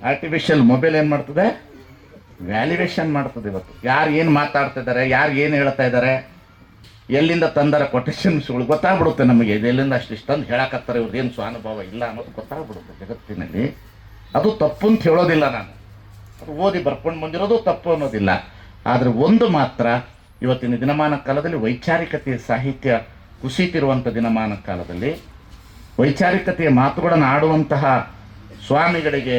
ಆರ್ಟಿಫಿಷಿಯಲ್ ಮೊಬೈಲ್ ಏನು ಮಾಡ್ತದೆ? ವ್ಯಾಲ್ಯುವೇಷನ್ ಮಾಡ್ತದೆ. ಇವತ್ತು ಯಾರು ಏನು ಮಾತಾಡ್ತಾ ಇದ್ದಾರೆ, ಯಾರು ಏನು ಹೇಳ್ತಾ ಇದ್ದಾರೆ, ಎಲ್ಲಿಂದ ತಂದರ ಕೊಟೇಶನ್ಸ್ಗಳು ಗೊತ್ತಾಗ್ಬಿಡುತ್ತೆ ನಮಗೆ, ಇದೆಲ್ಲಿಂದ ಅಷ್ಟಿಷ್ಟಂದು ಹೇಳಕತ್ತಾರೆ, ಇವ್ರದ್ದೇನು ಸ್ವಾನುಭವ ಇಲ್ಲ ಅನ್ನೋದು ಗೊತ್ತಾಗ್ಬಿಡುತ್ತೆ ಜಗತ್ತಿನಲ್ಲಿ. ಅದು ತಪ್ಪು ಅಂತ ಹೇಳೋದಿಲ್ಲ ನಾನು, ಅದು ಓದಿ ಬರ್ಕೊಂಡು ಬಂದಿರೋದು ತಪ್ಪು ಅನ್ನೋದಿಲ್ಲ. ಆದರೆ ಒಂದು ಮಾತ್ರ, ಇವತ್ತಿನ ದಿನಮಾನ ಕಾಲದಲ್ಲಿ ವೈಚಾರಿಕತೆಯ ಸಾಹಿತ್ಯ ಕುಸಿತಿರುವಂಥ ದಿನಮಾನ ಕಾಲದಲ್ಲಿ ವೈಚಾರಿಕತೆಯ ಮಾತುಗಳನ್ನು ಆಡುವಂತಹ ಸ್ವಾಮಿಗಳಿಗೆ,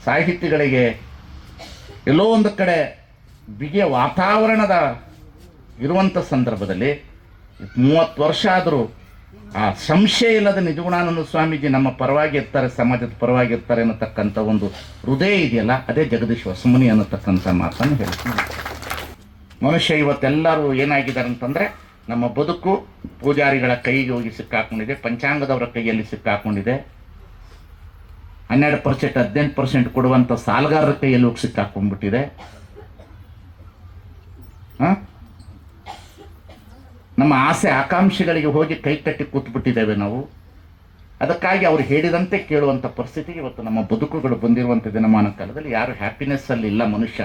ಸಾಹಿತಿಗಳಿಗೆ ಎಲ್ಲೋ ಒಂದು ಕಡೆ ಬಿಗಿಯ ವಾತಾವರಣದ ಇರುವಂಥ ಸಂದರ್ಭದಲ್ಲಿ 30 ವರ್ಷ ಆದರೂ ಆ ಸಂಶಯ ಇಲ್ಲದ ನಿಜಗುಣಾನಂದ ಸ್ವಾಮೀಜಿ ನಮ್ಮ ಪರವಾಗಿ ಇರ್ತಾರೆ, ಸಮಾಜದ ಪರವಾಗಿ ಇರ್ತಾರೆ ಅನ್ನತಕ್ಕಂಥ ಒಂದು ಹೃದಯ ಇದೆಯಲ್ಲ, ಅದೇ ಜಗದೀಶ್ ಹೊಸಮನಿ ಅನ್ನತಕ್ಕಂಥ ಮಾತನ್ನು ಹೇಳ್ತೀನಿ. ಮನುಷ್ಯ ಇವತ್ತೆಲ್ಲರೂ ಏನಾಗಿದ್ದಾರೆ ಅಂತಂದರೆ, ನಮ್ಮ ಬದುಕು ಪೂಜಾರಿಗಳ ಕೈಗೆ ಹೋಗಿ ಸಿಕ್ಕಾಕೊಂಡಿದೆ, ಪಂಚಾಂಗದವರ ಕೈಯಲ್ಲಿ ಸಿಕ್ಕಾಕೊಂಡಿದೆ, 12% 18% ಕೊಡುವಂಥ ಸಾಲಗಾರರ ಕೈಯಲ್ಲಿ ಹೋಗಿ ಸಿಕ್ಕಾಕೊಂಡ್ಬಿಟ್ಟಿದೆ. ನಮ್ಮ ಆಸೆ ಆಕಾಂಕ್ಷೆಗಳಿಗೆ ಹೋಗಿ ಕೈ ಕಟ್ಟಿ ಕೂತ್ಬಿಟ್ಟಿದ್ದೇವೆ ನಾವು. ಅದಕ್ಕಾಗಿ ಅವ್ರು ಹೇಳಿದಂತೆ ಕೇಳುವಂಥ ಪರಿಸ್ಥಿತಿಗೆ ಇವತ್ತು ನಮ್ಮ ಬದುಕುಗಳು ಬಂದಿರುವಂಥ ದಿನಮಾನ ಕಾಲದಲ್ಲಿ ಯಾರು ಹ್ಯಾಪಿನೆಸ್ಸಲ್ಲಿ ಇಲ್ಲ. ಮನುಷ್ಯ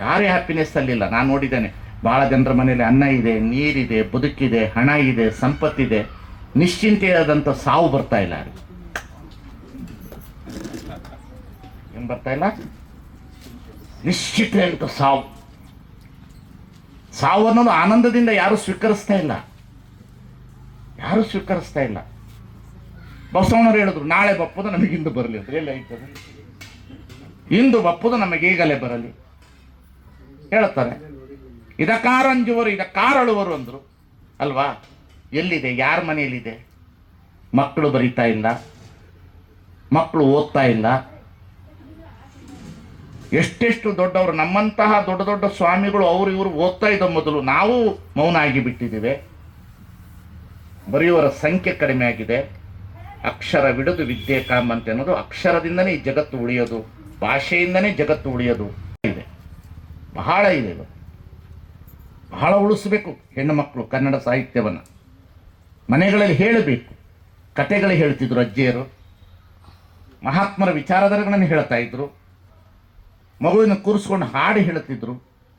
ಯಾರು ಹ್ಯಾಪಿನೆಸ್ಸಲ್ಲಿಲ್ಲ. ನಾನು ನೋಡಿದ್ದೇನೆ, ಭಾಳ ಜನರ ಮನೆಯಲ್ಲಿ ಅನ್ನ ಇದೆ, ನೀರಿದೆ, ಬದುಕಿದೆ, ಹಣ ಇದೆ, ಸಂಪತ್ತಿದೆ, ನಿಶ್ಚಿಂತೆಯಾದಂಥ ಸಾವು ಬರ್ತಾ ಇಲ್ಲ. ಏನು ಬರ್ತಾ ಇಲ್ಲ? ನಿಶ್ಚಿತೆ ಅಂತ ಸಾವು. ಸಾವು ಅನ್ನೋದು ಆನಂದದಿಂದ ಯಾರು ಸ್ವೀಕರಿಸ್ತಾ ಇಲ್ಲ, ಯಾರು ಸ್ವೀಕರಿಸ್ತಾ ಇಲ್ಲ. ಬಸವಣ್ಣರು ಹೇಳಿದ್ರು, ನಾಳೆ ಬಪ್ಪುದು ನಮಗಿಂದು ಬರಲಿ ಅಂತ. ಎಲ್ಲ ಐತದೆ, ಇಂದು ಬಪ್ಪುದು ನಮಗೀಗಲೇ ಬರಲಿ ಹೇಳ್ತಾರೆ. ಇದಕ್ಕಾರಂಜುವರು ಇದಕ್ಕಾರಳುವರು ಅಂದರು ಅಲ್ವಾ? ಎಲ್ಲಿದೆ? ಯಾರ ಮನೆಯಲ್ಲಿದೆ? ಮಕ್ಕಳು ಬರಿತಾ ಇಲ್ಲ, ಮಕ್ಕಳು ಓದ್ತಾ ಇಲ್ಲ. ಎಷ್ಟೆಷ್ಟು ದೊಡ್ಡವರು, ನಮ್ಮಂತಹ ದೊಡ್ಡ ದೊಡ್ಡ ಸ್ವಾಮಿಗಳು ಅವರು ಇವರು ಓದ್ತಾ ಇದ್ದ ಮೊದಲು ನಾವು ಮೌನ ಆಗಿಬಿಟ್ಟಿದ್ದೇವೆ. ಬರೆಯುವರ ಸಂಖ್ಯೆ ಕಡಿಮೆ ಆಗಿದೆ. ಅಕ್ಷರವಿಡದು ವಿದ್ಯೆ ಕಾಮಂತೆ ಅನ್ನೋದು, ಅಕ್ಷರದಿಂದನೇ ಈ ಜಗತ್ತು ಉಳಿಯೋದು, ಭಾಷೆಯಿಂದನೇ ಜಗತ್ತು ಉಳಿಯೋದು ಇದೆ. ಬಹಳ ಇದೆ, ಬಹಳ ಉಳಿಸ್ಬೇಕು. ಹೆಣ್ಣು ಮಕ್ಕಳು ಕನ್ನಡ ಸಾಹಿತ್ಯವನ್ನು ಮನೆಗಳಲ್ಲಿ ಹೇಳಬೇಕು. ಕತೆಗಳು ಹೇಳ್ತಿದ್ರು ಅಜ್ಜಿಯರು, ಮಹಾತ್ಮರ ವಿಚಾರಧಾರೆಗಳನ್ನು ಹೇಳ್ತಾ ಇದ್ರು, ಮಗುವಿನ ಕೂರಿಸ್ಕೊಂಡು ಹಾಡು ಹೇಳ್ತಿದ್ರು.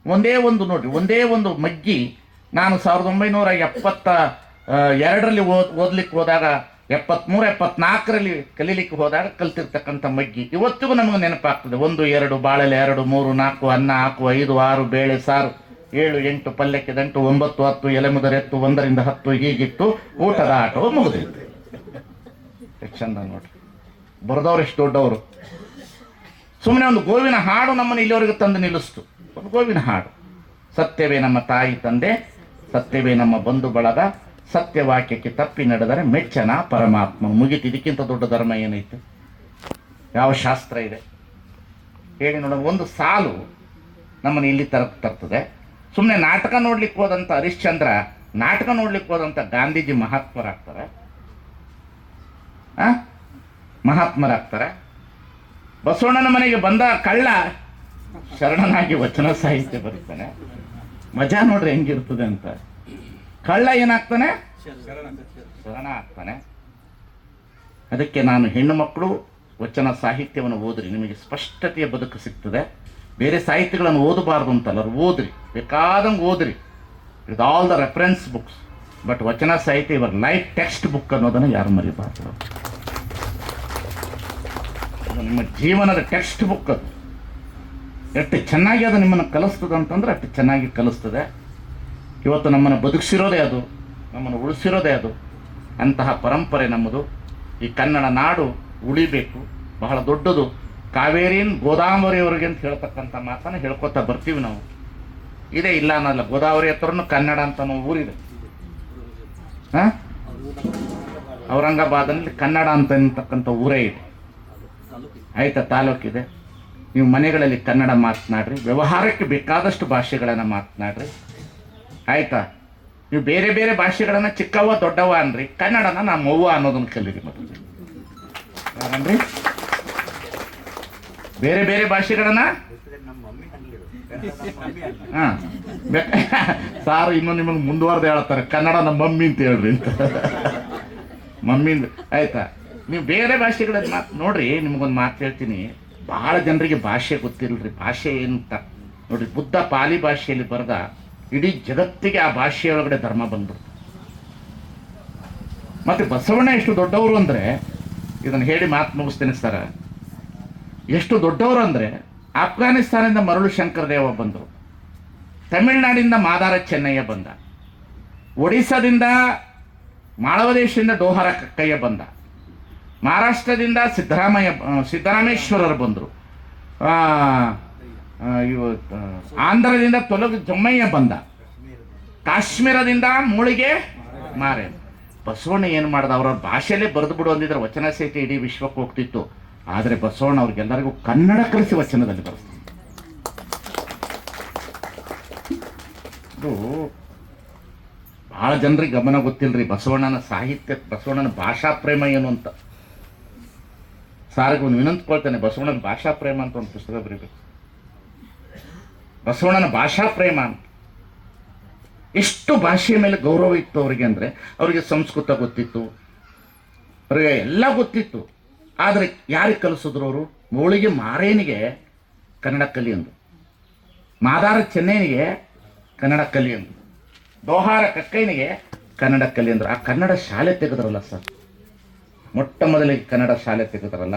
ಒಂದೇ ಒಂದು ಮಗ್ಗಿ ನಾನು 1972ರಲ್ಲಿ ಓದ್ಲಿಕ್ಕೆ ಹೋದಾಗ, 73 74ರಲ್ಲಿ ಕಲೀಲಿಕ್ಕೆ ಹೋದಾಗ ಕಲ್ತಿರ್ತಕ್ಕಂಥ ಮಗ್ಗಿ ಇವತ್ತಿಗೂ ನಮಗೆ ನೆನಪಾಗ್ತದೆ. 1 2 ಬಾಳೆಲೆ 2 3 4 ಅನ್ನ ಹಾಕು 5 6 ಬೇಳೆ ಸಾರು 7 8 ಪಲ್ಯಕ್ಕೆ ದಂಟು 9 10 ಎಲೆ ಮುದರೆತ್ತು 1ರಿಂದ 10 ಹೀಗಿಟ್ಟು ಊಟದ ಆಟವು ಮುಗಿದಿತ್ತು. ಎಷ್ಟು ಚಂದ ನೋಡ್ರಿ, ಬರೆದವ್ರು ಎಷ್ಟು ದೊಡ್ಡವರು. ಸುಮ್ಮನೆ ಒಂದು ಗೋವಿನ ಹಾಡು ನಮ್ಮನ್ನು ಇಲ್ಲಿವರೆಗೆ ತಂದು ನಿಲ್ಲಿಸ್ತು. ಒಂದು ಗೋವಿನ ಹಾಡು, ಸತ್ಯವೇ ನಮ್ಮ ತಾಯಿ ತಂದೆ, ಸತ್ಯವೇ ನಮ್ಮ ಬಂಧು ಬಳಗ, ಸತ್ಯವಾಕ್ಯಕ್ಕೆ ತಪ್ಪಿ ನಡೆದರೆ ಮೆಚ್ಚನ ಪರಮಾತ್ಮ. ಮುಗಿತು. ಇದಕ್ಕಿಂತ ದೊಡ್ಡ ಧರ್ಮ ಏನೈತೆ? ಯಾವ ಶಾಸ್ತ್ರ ಇದೆ ಹೇಳಿ ನೋಡೋಣ. ಒಂದು ಸಾಲು ನಮ್ಮನ್ನು ಇಲ್ಲಿ ತರ್ತದೆ. ಸುಮ್ಮನೆ ನಾಟಕ ನೋಡ್ಲಿಕ್ಕೆ ಹೋದಂಥ ಹರಿಶ್ಚಂದ್ರ, ನಾಟಕ ನೋಡ್ಲಿಕ್ಕೆ ಹೋದಂಥ ಗಾಂಧೀಜಿ ಮಹಾತ್ಮರಾಗ್ತಾರೆ, ಮಹಾತ್ಮರಾಗ್ತಾರೆ. ಬಸವಣ್ಣನ ಮನೆಗೆ ಬಂದ ಕಳ್ಳ ಶರಣನಾಗಿ ವಚನ ಸಾಹಿತ್ಯ ಬರೀತಾನೆ. ಮಜಾ ನೋಡ್ರಿ ಹೆಂಗಿರ್ತದೆ ಅಂತ. ಕಳ್ಳ ಏನಾಗ್ತಾನೆ? ಶರಣ ಆಗ್ತಾನೆ. ಅದಕ್ಕೆ ನಾನು, ಹೆಣ್ಣು ಮಕ್ಕಳು ವಚನ ಸಾಹಿತ್ಯವನ್ನು ಓದ್ರಿ, ನಿಮಗೆ ಸ್ಪಷ್ಟತೆಯ ಬದುಕು ಸಿಗ್ತದೆ. ಬೇರೆ ಸಾಹಿತ್ಯಗಳನ್ನು ಓದಬಾರ್ದು ಅಂತಲ್ಲ, ಓದ್ರಿ, ಬೇಕಾದಂಗೆ ಓದ್ರಿ, with all the reference books. But ವಚನ ಸಾಹಿತ್ಯ ಇವರ್ ಲೈಫ್ ಟೆಕ್ಸ್ಟ್ ಬುಕ್ ಅನ್ನೋದನ್ನು ಯಾರು ಮರಿಬಾರ್ದು. ನಿಮ್ಮ ಜೀವನದ ಟೆಕ್ಸ್ಟ್ ಬುಕ್ ಅದು. ಎಷ್ಟು ಚೆನ್ನಾಗಿ ಅದು ನಿಮ್ಮನ್ನು ಕಲಿಸ್ತದೆ ಅಂತಂದ್ರೆ ಅಷ್ಟು ಚೆನ್ನಾಗಿ ಕಲಿಸ್ತದೆ. ಇವತ್ತು ನಮ್ಮನ್ನು ಬದುಕಿಸಿರೋದೇ ಅದು, ನಮ್ಮನ್ನು ಉಳಿಸಿರೋದೇ ಅದು. ಅಂತಹ ಪರಂಪರೆ ನಮ್ಮದು. ಈ ಕನ್ನಡ ನಾಡು ಉಳಿಬೇಕು, ಬಹಳ ದೊಡ್ಡದು. ಕಾವೇರಿನ ಗೋದಾವರಿಯವರೆಗೆ ಅಂತ ಹೇಳ್ತಕ್ಕಂಥ ಮಾತನ್ನು ಹೇಳ್ಕೊತಾ ಬರ್ತೀವಿ ನಾವು. ಇದೇ ಇಲ್ಲ ಅನ್ನಲ್ಲ, ಗೋದಾವರಿ ಹತ್ರನೂ ಕನ್ನಡ ಅಂತ ಊರಿದೆ. ಔರಂಗಾಬಾದ್ನಲ್ಲಿ ಕನ್ನಡ ಅಂತಕ್ಕಂಥ ಊರೇ ಇದೆ, ಆಯ್ತಾ, ತಾಲೂಕಿದೆ. ನೀವು ಮನೆಗಳಲ್ಲಿ ಕನ್ನಡ ಮಾತನಾಡ್ರಿ, ವ್ಯವಹಾರಕ್ಕೆ ಬೇಕಾದಷ್ಟು ಭಾಷೆಗಳನ್ನು ಮಾತನಾಡ್ರಿ, ಆಯ್ತಾ. ನೀವು ಬೇರೆ ಬೇರೆ ಭಾಷೆಗಳನ್ನು ಚಿಕ್ಕವ್ವ ದೊಡ್ಡವ್ವ ಅನ್ರಿ, ಕನ್ನಡನ ನಮ್ಮವ್ವ ಅನ್ನೋದನ್ನು ಕಲೀರಿ ಮೊದಲು. ಯಾರನ್ರಿ? ಬೇರೆ ಬೇರೆ ಭಾಷೆಗಳನ್ನ ಸಾರು ಇನ್ನೂ ನಿಮಗೆ ಮುಂದುವರೆದು ಹೇಳ್ತಾರೆ, ಕನ್ನಡ ನಮ್ಮ ಮಮ್ಮಿ ಅಂತ ಹೇಳ್ರಿ ಅಂತ. ಮಮ್ಮಿಂದ ಆಯ್ತಾ. ನೀವು ಬೇರೆ ಭಾಷೆಗಳಲ್ಲಿ ನೋಡ್ರಿ. ನಿಮಗೊಂದು ಮಾತು ಹೇಳ್ತೀನಿ, ಬಹಳ ಜನರಿಗೆ ಭಾಷೆ ಗೊತ್ತಿರಲ್ರಿ. ಭಾಷೆ ಏನಂತ ನೋಡ್ರಿ, ಬುದ್ಧ ಪಾಲಿ ಭಾಷೆಯಲ್ಲಿ ಬರೆದ ಇಡೀ ಜಗತ್ತಿಗೆ ಆ ಭಾಷೆಯೊಳಗಡೆ ಧರ್ಮ ಬಂದ್ಬಿಡ್ತು. ಮತ್ತು ಬಸವಣ್ಣ ಎಷ್ಟು ದೊಡ್ಡವರು ಅಂದರೆ, ಇದನ್ನು ಹೇಳಿ ಮಾತು ಮುಗಿಸ್ತೇನೆ ಸರ, ಎಷ್ಟು ದೊಡ್ಡವರು ಅಂದರೆ, ಆಫ್ಘಾನಿಸ್ತಾನದಿಂದ ಮರಳು ಶಂಕರದೇವ ಬಂದರು, ತಮಿಳುನಾಡಿಂದ ಮಾದಾರ ಚೆನ್ನಯ್ಯ ಬಂದ, ಒಡಿಸ್ಸಾದಿಂದ ಮಾಳವದೇಶದಿಂದ ಡೋಹರ ಕಕ್ಕಯ್ಯ ಬಂದ, ಮಹಾರಾಷ್ಟ್ರದಿಂದ ಸಿದ್ದರಾಮೇಶ್ವರರು ಬಂದರು, ಆಂಧ್ರದಿಂದ ತೊಲಗು ಜಮ್ಮಯ್ಯ ಬಂದ, ಕಾಶ್ಮೀರದಿಂದ ಮೂಳಿಗೆ ಮಾರೆ. ಬಸವಣ್ಣ ಏನು ಮಾಡ್ದ, ಅವ್ರ ಭಾಷೆಯಲ್ಲೇ ಬರೆದು ಬಿಡು ಅಂದಿದ್ರೆ ವಚನ ಸಹಿತ ಇಡೀ ವಿಶ್ವಕ್ಕೆ ಹೋಗ್ತಿತ್ತು. ಆದರೆ ಬಸವಣ್ಣ ಅವ್ರಿಗೆಲ್ಲರಿಗೂ ಕನ್ನಡ ಕಲಿಸಿ ವಚನದಲ್ಲಿ ಬರೆಸ್ತಾರೆ. ಇದು ಬಹಳ ಜನರಿಗೆ ಗಮನ ಗೊತ್ತಿಲ್ಲರಿ ಬಸವಣ್ಣನ ಸಾಹಿತ್ಯ, ಬಸವಣ್ಣನ ಭಾಷಾ ಪ್ರೇಮ ಏನು ಅಂತ. ಸಾರಿಗೆ ಒಂದು ವಿನಂತ್ಕೊಳ್ತೇನೆ, ಬಸವಣ್ಣನ ಭಾಷಾ ಪ್ರೇಮ ಅಂತ ಒಂದು ಪುಸ್ತಕ ಬರೀಬೇಕು. ಬಸವಣ್ಣನ ಭಾಷಾ ಪ್ರೇಮ ಅಂತ. ಎಷ್ಟು ಭಾಷೆಯ ಮೇಲೆ ಗೌರವ ಇತ್ತು ಅವರಿಗೆ ಅಂದರೆ, ಅವರಿಗೆ ಸಂಸ್ಕೃತ ಗೊತ್ತಿತ್ತು, ಅವರಿಗೆ ಎಲ್ಲ ಗೊತ್ತಿತ್ತು. ಆದರೆ ಯಾರಿಗೆ ಕಲಿಸಿದ್ರು ಅವರು? ಮೌಳಿಗೆ ಮಾರೇನಿಗೆ ಕನ್ನಡ ಕಲಿಯಂದು, ಮಾದಾರ ಚೆನ್ನೈನಿಗೆ ಕನ್ನಡ ಕಲಿಯಂದು, ದೋಹಾರ ಕಕ್ಕೈನಿಗೆ ಕನ್ನಡ ಕಲಿಯಂದ್ರು. ಆ ಕನ್ನಡ ಶಾಲೆ ತೆಗೆದ್ರಲ್ಲ ಸರ್, ಮೊಟ್ಟ ಮೊದಲಿಗೆ ಕನ್ನಡ ಶಾಲೆ ತೆಗೆದ್ರಲ್ಲ,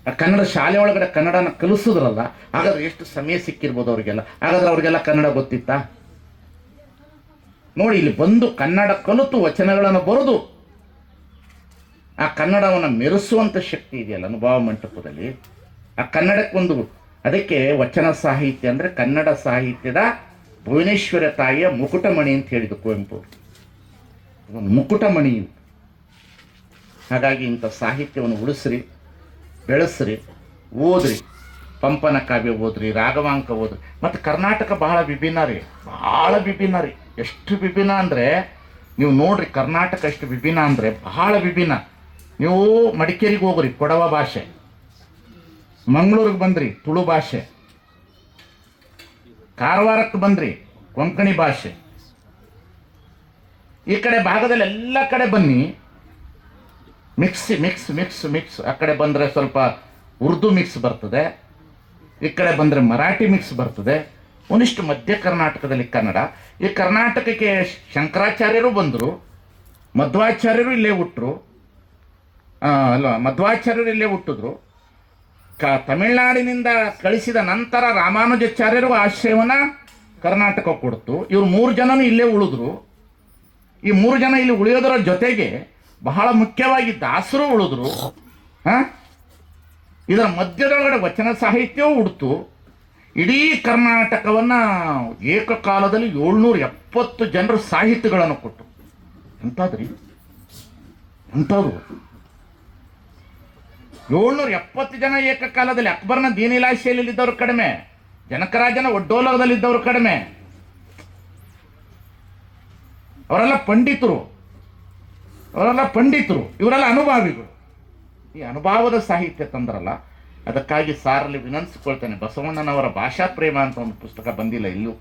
ಆ ಕನ್ನಡ ಶಾಲೆ ಒಳಗಡೆ ಕನ್ನಡನ ಕಲಿಸಿದ್ರಲ್ಲ, ಹಾಗಾದ್ರೆ ಎಷ್ಟು ಸಮಯ ಸಿಕ್ಕಿರ್ಬೋದು ಅವರಿಗೆಲ್ಲ. ಹಾಗಾದ್ರೆ ಅವ್ರಿಗೆಲ್ಲ ಕನ್ನಡ ಗೊತ್ತಿತ್ತಾ? ನೋಡಿ, ಇಲ್ಲಿ ಬಂದು ಕನ್ನಡ ಕಲಿತು ವಚನಗಳನ್ನು ಬರೆದು ಆ ಕನ್ನಡವನ್ನು ಮೆರೆಸುವಂಥ ಶಕ್ತಿ ಇದೆಯಲ್ಲ ಅನುಭವ ಮಂಟಪದಲ್ಲಿ, ಆ ಕನ್ನಡಕ್ಕೊಂದು, ಅದಕ್ಕೆ ವಚನ ಸಾಹಿತ್ಯ ಅಂದರೆ ಕನ್ನಡ ಸಾಹಿತ್ಯದ ಭುವನೇಶ್ವರ ತಾಯಿಯ ಮುಕುಟಮಣಿ ಅಂತ ಹೇಳಿದ್ದು ಕುವೆಂಪು. ಒಂದು ಮುಕುಟಮಣಿ. ಹಾಗಾಗಿ ಇಂಥ ಸಾಹಿತ್ಯವನ್ನು ಉಳಿಸ್ರಿ, ಬೆಳೆಸ್ರಿ, ಓದ್ರಿ. ಪಂಪನ ಕಾವ್ಯ ಓದ್ರಿ, ರಾಘವಾಂಕ ಓದ್ರಿ. ಮತ್ತು ಕರ್ನಾಟಕ ಬಹಳ ವಿಭಿನ್ನ ರೀ, ಬಹಳ ವಿಭಿನ್ನ ರೀ. ಎಷ್ಟು ವಿಭಿನ್ನ ಅಂದರೆ ನೀವು ನೋಡ್ರಿ, ಕರ್ನಾಟಕ ಎಷ್ಟು ವಿಭಿನ್ನ ಅಂದರೆ ಬಹಳ ವಿಭಿನ್ನ. ನೀವು ಮಡಿಕೇರಿಗೆ ಹೋಗ್ರಿ, ಕೊಡವ ಭಾಷೆ. ಮಂಗಳೂರಿಗೆ ಬಂದ್ರಿ, ತುಳು ಭಾಷೆ. ಕಾರವಾರಕ್ಕೆ ಬಂದ್ರಿ, ಕೊಂಕಣಿ ಭಾಷೆ. ಈ ಕಡೆ ಭಾಗದಲ್ಲಿ ಎಲ್ಲ ಕಡೆ ಬನ್ನಿ, ಮಿಕ್ಸ್ ಮಿಕ್ಸ್ ಮಿಕ್ಸ್ ಮಿಕ್ಸ್. ಆ ಕಡೆ ಬಂದರೆ ಸ್ವಲ್ಪ ಉರ್ದು ಮಿಕ್ಸ್ ಬರ್ತದೆ, ಈ ಕಡೆ ಬಂದರೆ ಮರಾಠಿ ಮಿಕ್ಸ್ ಬರ್ತದೆ, ಒಂದಿಷ್ಟು ಮಧ್ಯ ಕರ್ನಾಟಕದಲ್ಲಿ ಕನ್ನಡ. ಈ ಕರ್ನಾಟಕಕ್ಕೆ ಶಂಕರಾಚಾರ್ಯರು ಬಂದರು, ಮಧ್ವಾಚಾರ್ಯರು ಇಲ್ಲೇ ಹುಟ್ಟರು, ಮಧ್ವಾಚಾರ್ಯರು ಇಲ್ಲೇ ಹುಟ್ಟಿದ್ರು. ತಮಿಳುನಾಡಿನಿಂದ ಕಳಿಸಿದ ನಂತರ ರಾಮಾನುಜಾಚಾರ್ಯರು ಆಶ್ರಯವನ್ನು ಕರ್ನಾಟಕ ಕೊಡ್ತು. ಇವರು 3 ಜನನೂ ಇಲ್ಲೇ ಉಳಿದ್ರು. ಈ 3 ಜನ ಇಲ್ಲಿ ಉಳಿಯೋದರ ಜೊತೆಗೆ ಬಹಳ ಮುಖ್ಯವಾಗಿ ದಾಸರು ಉಳಿದ್ರು. ಇದರ ಮಧ್ಯದೊಳಗಡೆ ವಚನ ಸಾಹಿತ್ಯವೂ ಹುಡ್ತು. ಇಡೀ ಕರ್ನಾಟಕವನ್ನು ಏಕಕಾಲದಲ್ಲಿ 770 ಜನರು ಸಾಹಿತ್ಯಗಳನ್ನು ಕೊಟ್ಟು. ಎಂಥದ್ರಿ, ಎಂಥದ್ದು 770 ಜನ ಏಕಕಾಲದಲ್ಲಿ. ಅಕ್ಬರ್ನ ದೀನಿಲಾಶಿಯಲ್ಲಿದ್ದವರು ಕಡಿಮೆ, ಜನಕರಾಜನ ಒಡ್ಡೋಲಗದಲ್ಲಿದ್ದವರು ಕಡಿಮೆ. ಅವರೆಲ್ಲ ಪಂಡಿತರು, ಇವರೆಲ್ಲ ಅನುಭಾವಿಗಳು. ಈ ಅನುಭವದ ಸಾಹಿತ್ಯ ತಂದ್ರಲ್ಲ, ಅದಕ್ಕಾಗಿ ಸಾರಲ್ಲಿ ವಿನಂತಿಸ್ಕೊಳ್ತೇನೆ, ಬಸವಣ್ಣನವರ ಭಾಷಾ ಪ್ರೇಮ ಅಂತ ಒಂದು ಪುಸ್ತಕ ಬಂದಿಲ್ಲ ಇಲ್ಲೂ.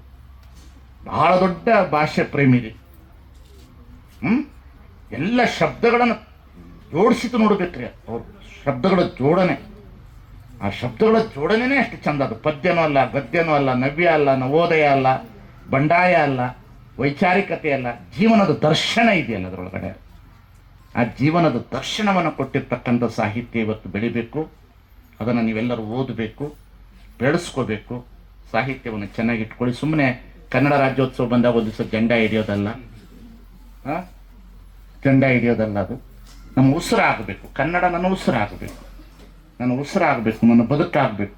ಬಹಳ ದೊಡ್ಡ ಭಾಷೆ ಪ್ರೇಮಿ ಇದೆ. ಎಲ್ಲ ಶಬ್ದಗಳನ್ನು ಜೋಡಿಸಿತು ನೋಡ್ಬೇಕ್ರಿ ಅವರು. ಶಬ್ದಗಳ ಜೋಡಣೆ, ಆ ಶಬ್ದಗಳ ಜೋಡಣೆನೇ ಅಷ್ಟು ಚಂದ. ಅದು ಪದ್ಯನೂ ಅಲ್ಲ, ಗದ್ಯನೂ ಅಲ್ಲ, ನವ್ಯ ಅಲ್ಲ, ನವೋದಯ ಅಲ್ಲ, ಬಂಡಾಯ ಅಲ್ಲ, ವೈಚಾರಿಕತೆ ಅಲ್ಲ, ಜೀವನದ ದರ್ಶನ ಇದೆಯಲ್ಲ ಅದರೊಳಗಡೆ. ಆ ಜೀವನದ ದರ್ಶನವನ್ನು ಕೊಟ್ಟಿರ್ತಕ್ಕಂಥ ಸಾಹಿತ್ಯ ಇವತ್ತು ಬೆಳಿಬೇಕು. ಅದನ್ನು ನೀವೆಲ್ಲರೂ ಓದಬೇಕು, ಬೆಳೆಸ್ಕೋಬೇಕು. ಸಾಹಿತ್ಯವನ್ನು ಚೆನ್ನಾಗಿ ಇಟ್ಕೊಳ್ಳಿ. ಸುಮ್ಮನೆ ಕನ್ನಡ ರಾಜ್ಯೋತ್ಸವ ಬಂದಾಗ ಒಂದು ದಿವಸ ಜೆಂಡ ಹಿಡಿಯೋದಲ್ಲ, ಅದು ನಮ್ಮ ಉಸಿರಾಗಬೇಕು. ಕನ್ನಡ ನನ್ನ ಉಸಿರಾಗಬೇಕು, ನನ್ನ ಉಸಿರಾಗಬೇಕು, ನನ್ನ ಬದುಕಾಗಬೇಕು.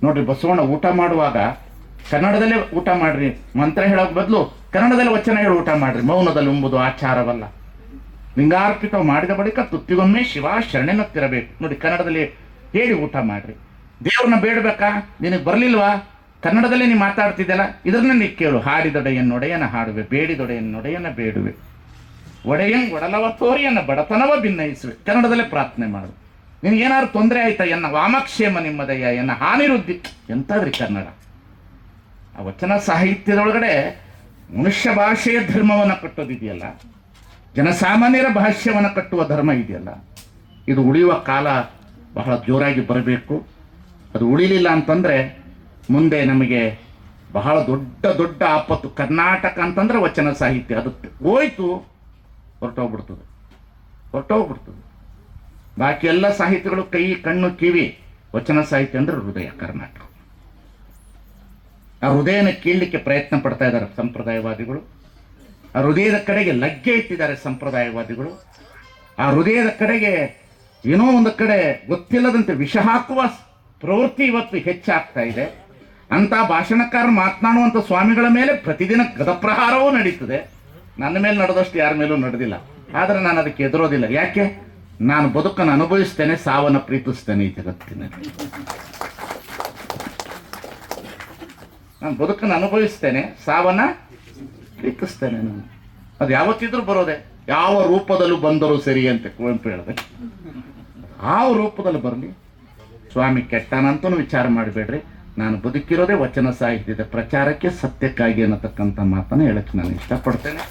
ನೋಡ್ರಿ, ಬಸವಣ್ಣ ಊಟ ಮಾಡುವಾಗ ಕನ್ನಡದಲ್ಲೇ ಊಟ ಮಾಡ್ರಿ, ಮಂತ್ರ ಹೇಳೋಕೆ ಬದಲು ಕನ್ನಡದಲ್ಲಿ ವಚನ ಹೇಳಿ ಊಟ ಮಾಡ್ರಿ. ಮೌನದಲ್ಲಿ ಉಂಬುದು ಆಚಾರವಲ್ಲ, ಲಿಂಗಾರ್ಪಿತ ಮಾಡಿದ ಬಳಿಕ ತುತ್ತಿಗೊಮ್ಮೆ ಶಿವ ಶರಣೆನತ್ತಿರಬೇಕು. ನೋಡಿ, ಕನ್ನಡದಲ್ಲಿ ಹೇಳಿ ಊಟ ಮಾಡ್ರಿ. ದೇವ್ರನ್ನ ಬೇಡಬೇಕಾ? ನಿನಗೆ ಬರಲಿಲ್ವಾ? ಕನ್ನಡದಲ್ಲೇ ನೀನು ಮಾತಾಡ್ತಿದ್ದಲ್ಲ, ಇದನ್ನ ನೀ ಕೇಳು. ಹಾಡಿದೊಡೆಯನ್ನೊಡೆಯನ ಹಾಡುವೆ, ಬೇಡಿದೊಡೆಯನ್ನೊಡೆಯನ ಬೇಡುವೆ, ಒಡೆಯಂಗ್ ಒಡಲವ ತೋರಿಯನ್ನ ಬಡತನವ ಭಿನ್ನಯಿಸುವೆ. ಕನ್ನಡದಲ್ಲೇ ಪ್ರಾರ್ಥನೆ ಮಾಡು. ನಿನಗೇನಾದ್ರು ತೊಂದರೆ ಆಯ್ತಾ? ಎನ್ನ ವಾಮಕ್ಷೇಮ ನಿಮ್ಮದಯ್ಯ, ಎನ್ನ ಹಾನಿರುದ್ಧಿ. ಎಂತಾದ್ರಿ ಕನ್ನಡ? ಆ ವಚನ ಸಾಹಿತ್ಯದೊಳಗಡೆ ಮನುಷ್ಯ ಭಾಷೆಯ ಧರ್ಮವನ್ನು ಕಟ್ಟೋದಿದೆಯಲ್ಲ, ಜನಸಾಮಾನ್ಯರ ಭಾಷ್ಯವನ್ನು ಕಟ್ಟುವ ಧರ್ಮ ಇದೆಯಲ್ಲ, ಇದು ಉಳಿಯುವ ಕಾಲ ಬಹಳ ಜೋರಾಗಿ ಬರಬೇಕು. ಅದು ಉಳಿಲಿಲ್ಲ ಅಂತಂದರೆ ಮುಂದೆ ನಮಗೆ ಬಹಳ ದೊಡ್ಡ ದೊಡ್ಡ ಆಪತ್ತು. ಕರ್ನಾಟಕ ಅಂತಂದ್ರೆ ವಚನ ಸಾಹಿತ್ಯ, ಅದು ಹೋಯ್ತು ಹೊರಟೋಗ್ಬಿಡ್ತದೆ. ಬಾಕಿ ಎಲ್ಲ ಸಾಹಿತ್ಯಗಳು ಕೈ, ಕಣ್ಣು, ಕಿವಿ. ವಚನ ಸಾಹಿತ್ಯ ಅಂದ್ರೆ ಹೃದಯ, ಕರ್ನಾಟಕ. ಆ ಹೃದಯನ ಕೀಳಲಿಕ್ಕೆ ಪ್ರಯತ್ನ ಪಡ್ತಾ ಇದ್ದಾರೆ ಸಂಪ್ರದಾಯವಾದಿಗಳು. ಆ ಹೃದಯದ ಕಡೆಗೆ ಲಗ್ಗೆ ಇಟ್ಟಿದ್ದಾರೆ ಸಂಪ್ರದಾಯವಾದಿಗಳು. ಆ ಹೃದಯದ ಕಡೆಗೆ ಏನೋ ಒಂದು ಕಡೆ ಗೊತ್ತಿಲ್ಲದಂತೆ ವಿಷ ಹಾಕುವ ಪ್ರವೃತ್ತಿ ಇವತ್ತು ಹೆಚ್ಚಾಗ್ತಾ ಇದೆ. ಅಂತ ಭಾಷಣಕಾರರು ಮಾತನಾಡುವಂಥ ಸ್ವಾಮಿಗಳ ಮೇಲೆ ಪ್ರತಿದಿನ ಗದಪ್ರಹಾರವೂ ನಡೀತದೆ. ನನ್ನ ಮೇಲೆ ನಡೆದಷ್ಟು ಯಾರ ಮೇಲೂ ನಡೆದಿಲ್ಲ. ಆದರೆ ನಾನು ಅದಕ್ಕೆ ಎದುರೋದಿಲ್ಲ. ಯಾಕೆ? ನಾನು ಬದುಕನ್ನು ಅನುಭವಿಸ್ತೇನೆ, ಸಾವನ್ನ ಪ್ರೀತಿಸ್ತೇನೆ. ಈ ಜಗತ್ತಿನಲ್ಲಿ ನಾನು ಬದುಕನ್ನು ಅನುಭವಿಸ್ತೇನೆ, ಸಾವನ್ನ ಪ್ರೀತಿಸ್ತೇನೆ. ನಾನು ಅದು ಯಾವತ್ತಿದ್ರೂ ಬರೋದೆ. ಯಾವ ರೂಪದಲ್ಲೂ ಬಂದರೂ ಸರಿ ಅಂತ ಕುವೆಂಪು ಹೇಳಿದೆ. ಯಾವ ರೂಪದಲ್ಲಿ ಬರಲಿ, ಸ್ವಾಮಿ ಕೆಟ್ಟನಂತೂ ವಿಚಾರ ಮಾಡಬೇಡ್ರಿ. ನಾನು ಬದುಕಿರೋದೇ ವಚನ ಸಾಹಿತ್ಯದ ಪ್ರಚಾರಕ್ಕೆ, ಸತ್ಯಕ್ಕಾಗಿ ಅನ್ನತಕ್ಕಂಥ ಮಾತನ್ನು ಹೇಳಕ್ಕೆ ನಾನು ಇಷ್ಟಪಡ್ತೇನೆ.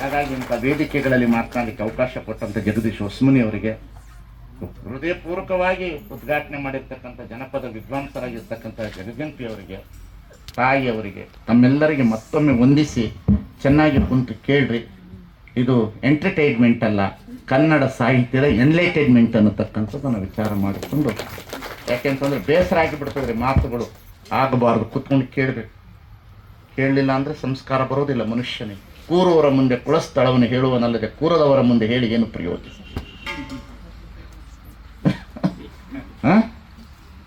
ಹಾಗಾಗಿ ಇಂಥ ವೇದಿಕೆಗಳಲ್ಲಿ ಮಾತನಾಡಲಿಕ್ಕೆ ಅವಕಾಶ ಕೊಟ್ಟಂಥ ಜಗದೀಶ್ ಹೊಸ್ಮನಿ ಅವರಿಗೆ, ಹೃದಯಪೂರ್ವಕವಾಗಿ ಉದ್ಘಾಟನೆ ಮಾಡಿರ್ತಕ್ಕಂಥ ಜನಪದ ವಿದ್ವಾಂಸರಾಗಿರ್ತಕ್ಕಂಥ ಜಗಜಂಪಿ ಅವರಿಗೆ, ತಾಯಿಯವರಿಗೆ, ತಮ್ಮೆಲ್ಲರಿಗೆ ಮತ್ತೊಮ್ಮೆ ವಂದಿಸಿ ಚೆನ್ನಾಗಿ ಕುಂತು ಕೇಳ್ರಿ. ಇದು ಎಂಟರ್ಟೈನ್ಮೆಂಟ್ ಅಲ್ಲ, ಕನ್ನಡ ಸಾಹಿತ್ಯದ ಎನ್ಲೈಟೈನ್ಮೆಂಟ್ ಅನ್ನತಕ್ಕಂಥದ್ದನ್ನು ವಿಚಾರ ಮಾಡಿಕೊಂಡು, ಯಾಕೆಂತಂದ್ರೆ ಬೇಸರ ಆಗಿಬಿಡ್ತದ್ರಿ, ಮಾತುಗಳು ಆಗಬಾರ್ದು, ಕುತ್ಕೊಂಡು ಕೇಳಬೇಕು. ಕೇಳಲಿಲ್ಲ ಅಂದರೆ ಸಂಸ್ಕಾರ ಬರೋದಿಲ್ಲ ಮನುಷ್ಯನಿಗೆ. ಕೂರುವವರ ಮುಂದೆ ಕುಳಸ್ಥಳವನ್ನು ಹೇಳುವನಲ್ಲದೆ ಕೂರದವರ ಮುಂದೆ ಹೇಳಿ ಏನು ಪ್ರಯೋಜನ?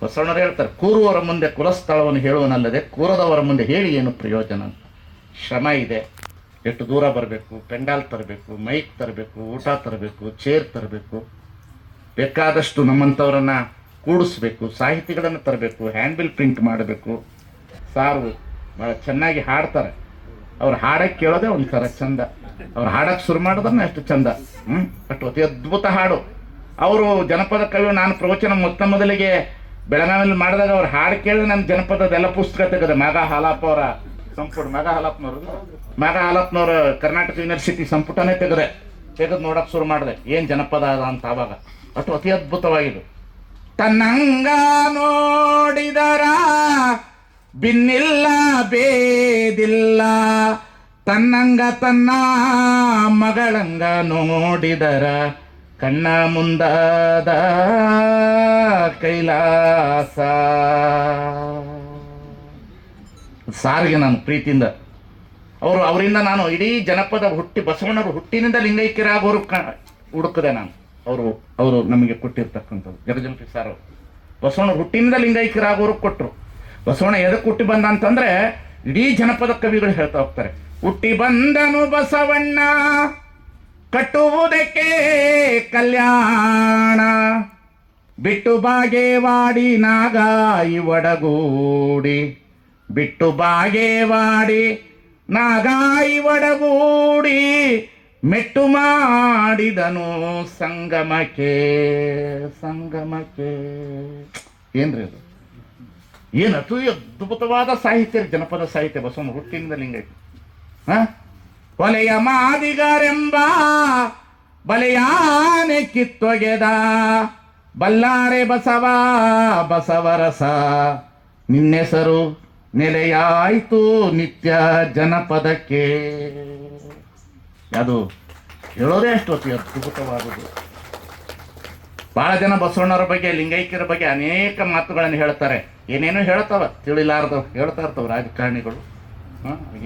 ಬಸವಣ್ಣರು ಹೇಳ್ತಾರೆ, ಕೂರುವವರ ಮುಂದೆ ಕುಲಸ್ಥಳವನ್ನು ಹೇಳುವನಲ್ಲದೆ ಕೂರದವರ ಮುಂದೆ ಹೇಳಿ ಏನು ಪ್ರಯೋಜನ. ಶ್ರಮ ಇದೆ, ಎಷ್ಟು ದೂರ ಬರಬೇಕು, ಪೆಂಡಾಲ್ ತರಬೇಕು, ಮೈಕ್ ತರಬೇಕು, ಊಟ ತರಬೇಕು, ಚೇರ್ ತರಬೇಕು, ಬೇಕಾದಷ್ಟು ನಮ್ಮಂಥವ್ರನ್ನ ಕೂಡಿಸ್ಬೇಕು, ಸಾಹಿತಿಗಳನ್ನು ತರಬೇಕು, ಹ್ಯಾಂಡ್ಬಿಲ್ ಪ್ರಿಂಟ್ ಮಾಡಬೇಕು. ಸಾರು ಭಾಳ ಚೆನ್ನಾಗಿ ಹಾಡ್ತಾರೆ. ಅವ್ರು ಹಾಡಕ್ಕೆ ಕೇಳೋದೇ ಒಂಥರ ಚಂದ. ಅವ್ರು ಹಾಡಕ್ಕೆ ಶುರು ಮಾಡೋದನ್ನ ಎಷ್ಟು ಚಂದ. ಅಷ್ಟು ಅತಿ ಅದ್ಭುತ ಹಾಡು. ಅವರು ಜನಪದ ಕವಿ. ನಾನು ಪ್ರವಚನ ಮೊದಲಿಗೆ ಬೆಳಗಾವಿಯಲ್ಲಿ ಮಾಡಿದಾಗ ಅವ್ರು ಹಾಡು ಕೇಳಿ ನನ್ನ ಜನಪದದೆಲ್ಲ ಪುಸ್ತಕ ತೆಗೆದೆ. ಮಾಗ ಹಾಲಪ್ಪ ಅವರ ಸಂಪುಟ, ಮಾಗ ಹಾಲಪ್ಪನವ್ರ ಕರ್ನಾಟಕ ಯೂನಿವರ್ಸಿಟಿ ಸಂಪುಟನೇ ತೆಗೆದು ನೋಡಕ್ಕೆ ಶುರು ಮಾಡಿದೆ, ಏನು ಜನಪದ ಅದ ಅಂತ. ಆವಾಗ ಅಷ್ಟು ಅತಿ ಅದ್ಭುತವಾಗಿದ್ದು. ತನ್ನಂಗ ನೋಡಿದರ ಬಿನ್ನಿಲ್ಲ ಬೇದಿಲ್ಲ, ತನ್ನಂಗ ತನ್ನ ಮಗಳಂಗ ನೋಡಿದರ ಕಣ್ಣ ಮುಂದಾದ ಕೈಲಾಸ. ಸಾರಿಗೆ ನಾನು ಪ್ರೀತಿಯಿಂದ ಅವರಿಂದ ನಾನು ಇಡೀ ಜನಪದ ಬಸವಣ್ಣವರು ಹುಟ್ಟಿನಿಂದ ಲಿಂಗೈಕ್ಯರಾಗೋರು ಹುಡುಕದೆ ನಾನು. ಅವರು ನಮಗೆ ಕೊಟ್ಟಿರ್ತಕ್ಕಂಥದ್ದು ಜಗಜಂಪಿ ಸಾರ್ ಅವರು. ಬಸವಣ್ಣ ಹುಟ್ಟಿನಿಂದ ಲಿಂಗೈಕ್ಯರಾಗೋರು ಕೊಟ್ಟರು. ಬಸವಣ್ಣ ಎದಕ್ಕೆ ಹುಟ್ಟಿ ಬಂದ ಅಂತಂದ್ರೆ ಇಡೀ ಜನಪದ ಕವಿಗಳು ಹೇಳ್ತಾ ಹೋಗ್ತಾರೆ, ಹುಟ್ಟಿ ಬಂದನು ಬಸವಣ್ಣ ಕಟ್ಟುವುದಕ್ಕೆ ಕಲ್ಯಾಣ, ಬಿಟ್ಟು ಬಾಗೇವಾಡಿ ನಾಗಾಯಿ ಒಡಗೂಡಿ, ಬಿಟ್ಟು ಬಾಗೇವಾಡಿ ನಾಗಾಯಿ ಒಡಗೂಡಿ, ಮೆಟ್ಟು ಮಾಡಿದನು ಸಂಗಮಕ್ಕೆ. ಏನ್ರಿ ಅದು? ಏನು ಅತಿ ಅದ್ಭುತವಾದ ಸಾಹಿತ್ಯ, ಜನಪದ ಸಾಹಿತ್ಯ. ಬಸವಣ್ಣ ಹುಟ್ಟಿನಿಂದ ಲಿಂಗೈಕ್ಯ. ಒಲೆಯ ಮಾದಿಗರೆಂಬ ಬಲೆಯಾನೆ ಕಿತ್ತೊಗೆದ, ಬಲ್ಲಾರೆ ಬಸವರಸ, ನಿನ್ನೆಸರು ನೆಲೆಯಾಯಿತು ನಿತ್ಯ ಜನಪದಕ್ಕೆ. ಅದು ಹೇಳೋದೇ ಅಷ್ಟು ಅತಿ ಅದ್ಭುತವಾದುದು. ಬಹಳ ಜನ ಬಸವಣ್ಣವರ ಬಗ್ಗೆ, ಲಿಂಗೈಕ್ಯರ ಬಗ್ಗೆ ಅನೇಕ ಮಾತುಗಳನ್ನು ಹೇಳ್ತಾರೆ. ಏನೇನೋ ಹೇಳ್ತಾವ, ತಿಳಿಲಾರ್ದು ಹೇಳ್ತಾ ಇರ್ತಾವೆ ರಾಜಕಾರಣಿಗಳು.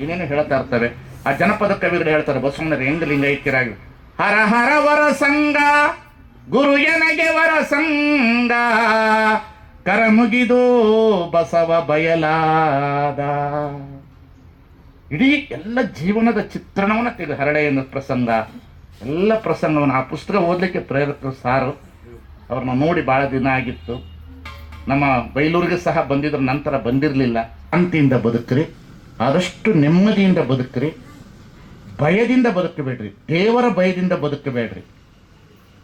ಏನೇನೋ ಹೇಳ್ತಾ ಇರ್ತವೆ. ಆ ಜನಪದ ಕವಿಗಳು ಹೇಳ್ತಾರೆ ಬಸವಣ್ಣರು ಹೆಂಗ್ ಲಿಂಗೈಕ್ಯರಾಗಿ. ಹರ ಹರ ವರ ಸಂಗ ಗುರು ಎನಗೆ ವರ ಸಂಗ, ಕರ ಮುಗಿದು ಬಸವ ಬಯಲಾದ. ಇಡೀ ಎಲ್ಲ ಜೀವನದ ಚಿತ್ರಣವನ್ನು ತೆಗೆದು ಹರಳೆಯ ಪ್ರಸಂಗ, ಎಲ್ಲ ಪ್ರಸಂಗವನ್ನು ಆ ಪುಸ್ತಕ ಓದಲಿಕ್ಕೆ ಪ್ರೇರಕರು ಸಾರು. ಅವ್ರನ್ನ ನೋಡಿ ಭಾಳ ದಿನ ಆಗಿತ್ತು. ನಮ್ಮ ಬೈಲೂರಿಗೆ ಸಹ ಬಂದಿದ್ರ ನಂತರ ಬಂದಿರಲಿಲ್ಲ. ಶಾಂತಿಯಿಂದ ಬದುಕ್ರಿ, ಆದಷ್ಟು ನೆಮ್ಮದಿಯಿಂದ ಬದುಕ್ರಿ, ಭಯದಿಂದ ಬದುಕಬೇಡ್ರಿ, ದೇವರ ಭಯದಿಂದ ಬದುಕಬೇಡ್ರಿ.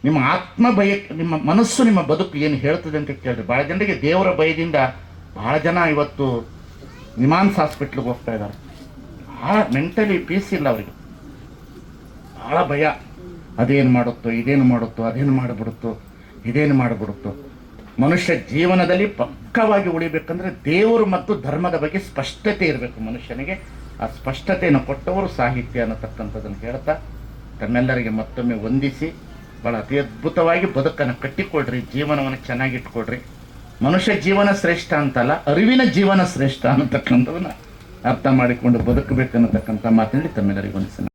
ನಿಮ್ಮ ಆತ್ಮ ಭಯ, ನಿಮ್ಮ ಮನಸ್ಸು, ನಿಮ್ಮ ಬದುಕು ಏನು ಹೇಳ್ತದೆ ಅಂತ ಕೇಳ್ರಿ. ಭಾಳ ಜನರಿಗೆ ದೇವರ ಭಯದಿಂದ ಭಾಳ ಜನ ಇವತ್ತು ನಿಮಾನ್ಸ್ ಹಾಸ್ಪಿಟ್ಲಿಗೆ ಹೋಗ್ತಾ ಇದ್ದಾರೆ. ಭಾಳ ಮೆಂಟಲಿ ಪೀಸ್ ಇಲ್ಲ ಅವರಿಗೆ, ಭಾಳ ಭಯ. ಅದೇನು ಮಾಡುತ್ತೋ, ಇದೇನು ಮಾಡುತ್ತೋ, ಅದೇನು ಮಾಡಿಬಿಡುತ್ತೋ, ಇದೇನು ಮಾಡಿಬಿಡುತ್ತೋ. ಮನುಷ್ಯ ಜೀವನದಲ್ಲಿ ಪಕ್ಕವಾಗಿ ಉಳಿಬೇಕಂದ್ರೆ ದೇವರು ಮತ್ತು ಧರ್ಮದ ಬಗ್ಗೆ ಸ್ಪಷ್ಟತೆ ಇರಬೇಕು ಮನುಷ್ಯನಿಗೆ. ಆ ಸ್ಪಷ್ಟತೆಯನ್ನು ಕೊಟ್ಟವರು ಸಾಹಿತ್ಯ ಅನ್ನತಕ್ಕಂಥದ್ದನ್ನು ಹೇಳ್ತಾ ತಮ್ಮೆಲ್ಲರಿಗೆ ಮತ್ತೊಮ್ಮೆ ವಂದಿಸಿ ಭಾಳ ಅತಿ ಅದ್ಭುತವಾಗಿ ಬದುಕನ್ನು ಕಟ್ಟಿಕೊಳ್ರಿ, ಜೀವನವನ್ನು ಚೆನ್ನಾಗಿಟ್ಕೊಳ್ರಿ. ಮನುಷ್ಯ ಜೀವನ ಶ್ರೇಷ್ಠ ಅಂತಲ್ಲ, ಅರಿವಿನ ಜೀವನ ಶ್ರೇಷ್ಠ ಅನ್ನತಕ್ಕಂಥದನ್ನ ಅರ್ಥ ಮಾಡಿಕೊಂಡು ಬದುಕಬೇಕನ್ನತಕ್ಕಂಥ ಮಾತನಾಡಿ ತಮ್ಮೆಲ್ಲರಿಗೆ ವಂದಿಸಿ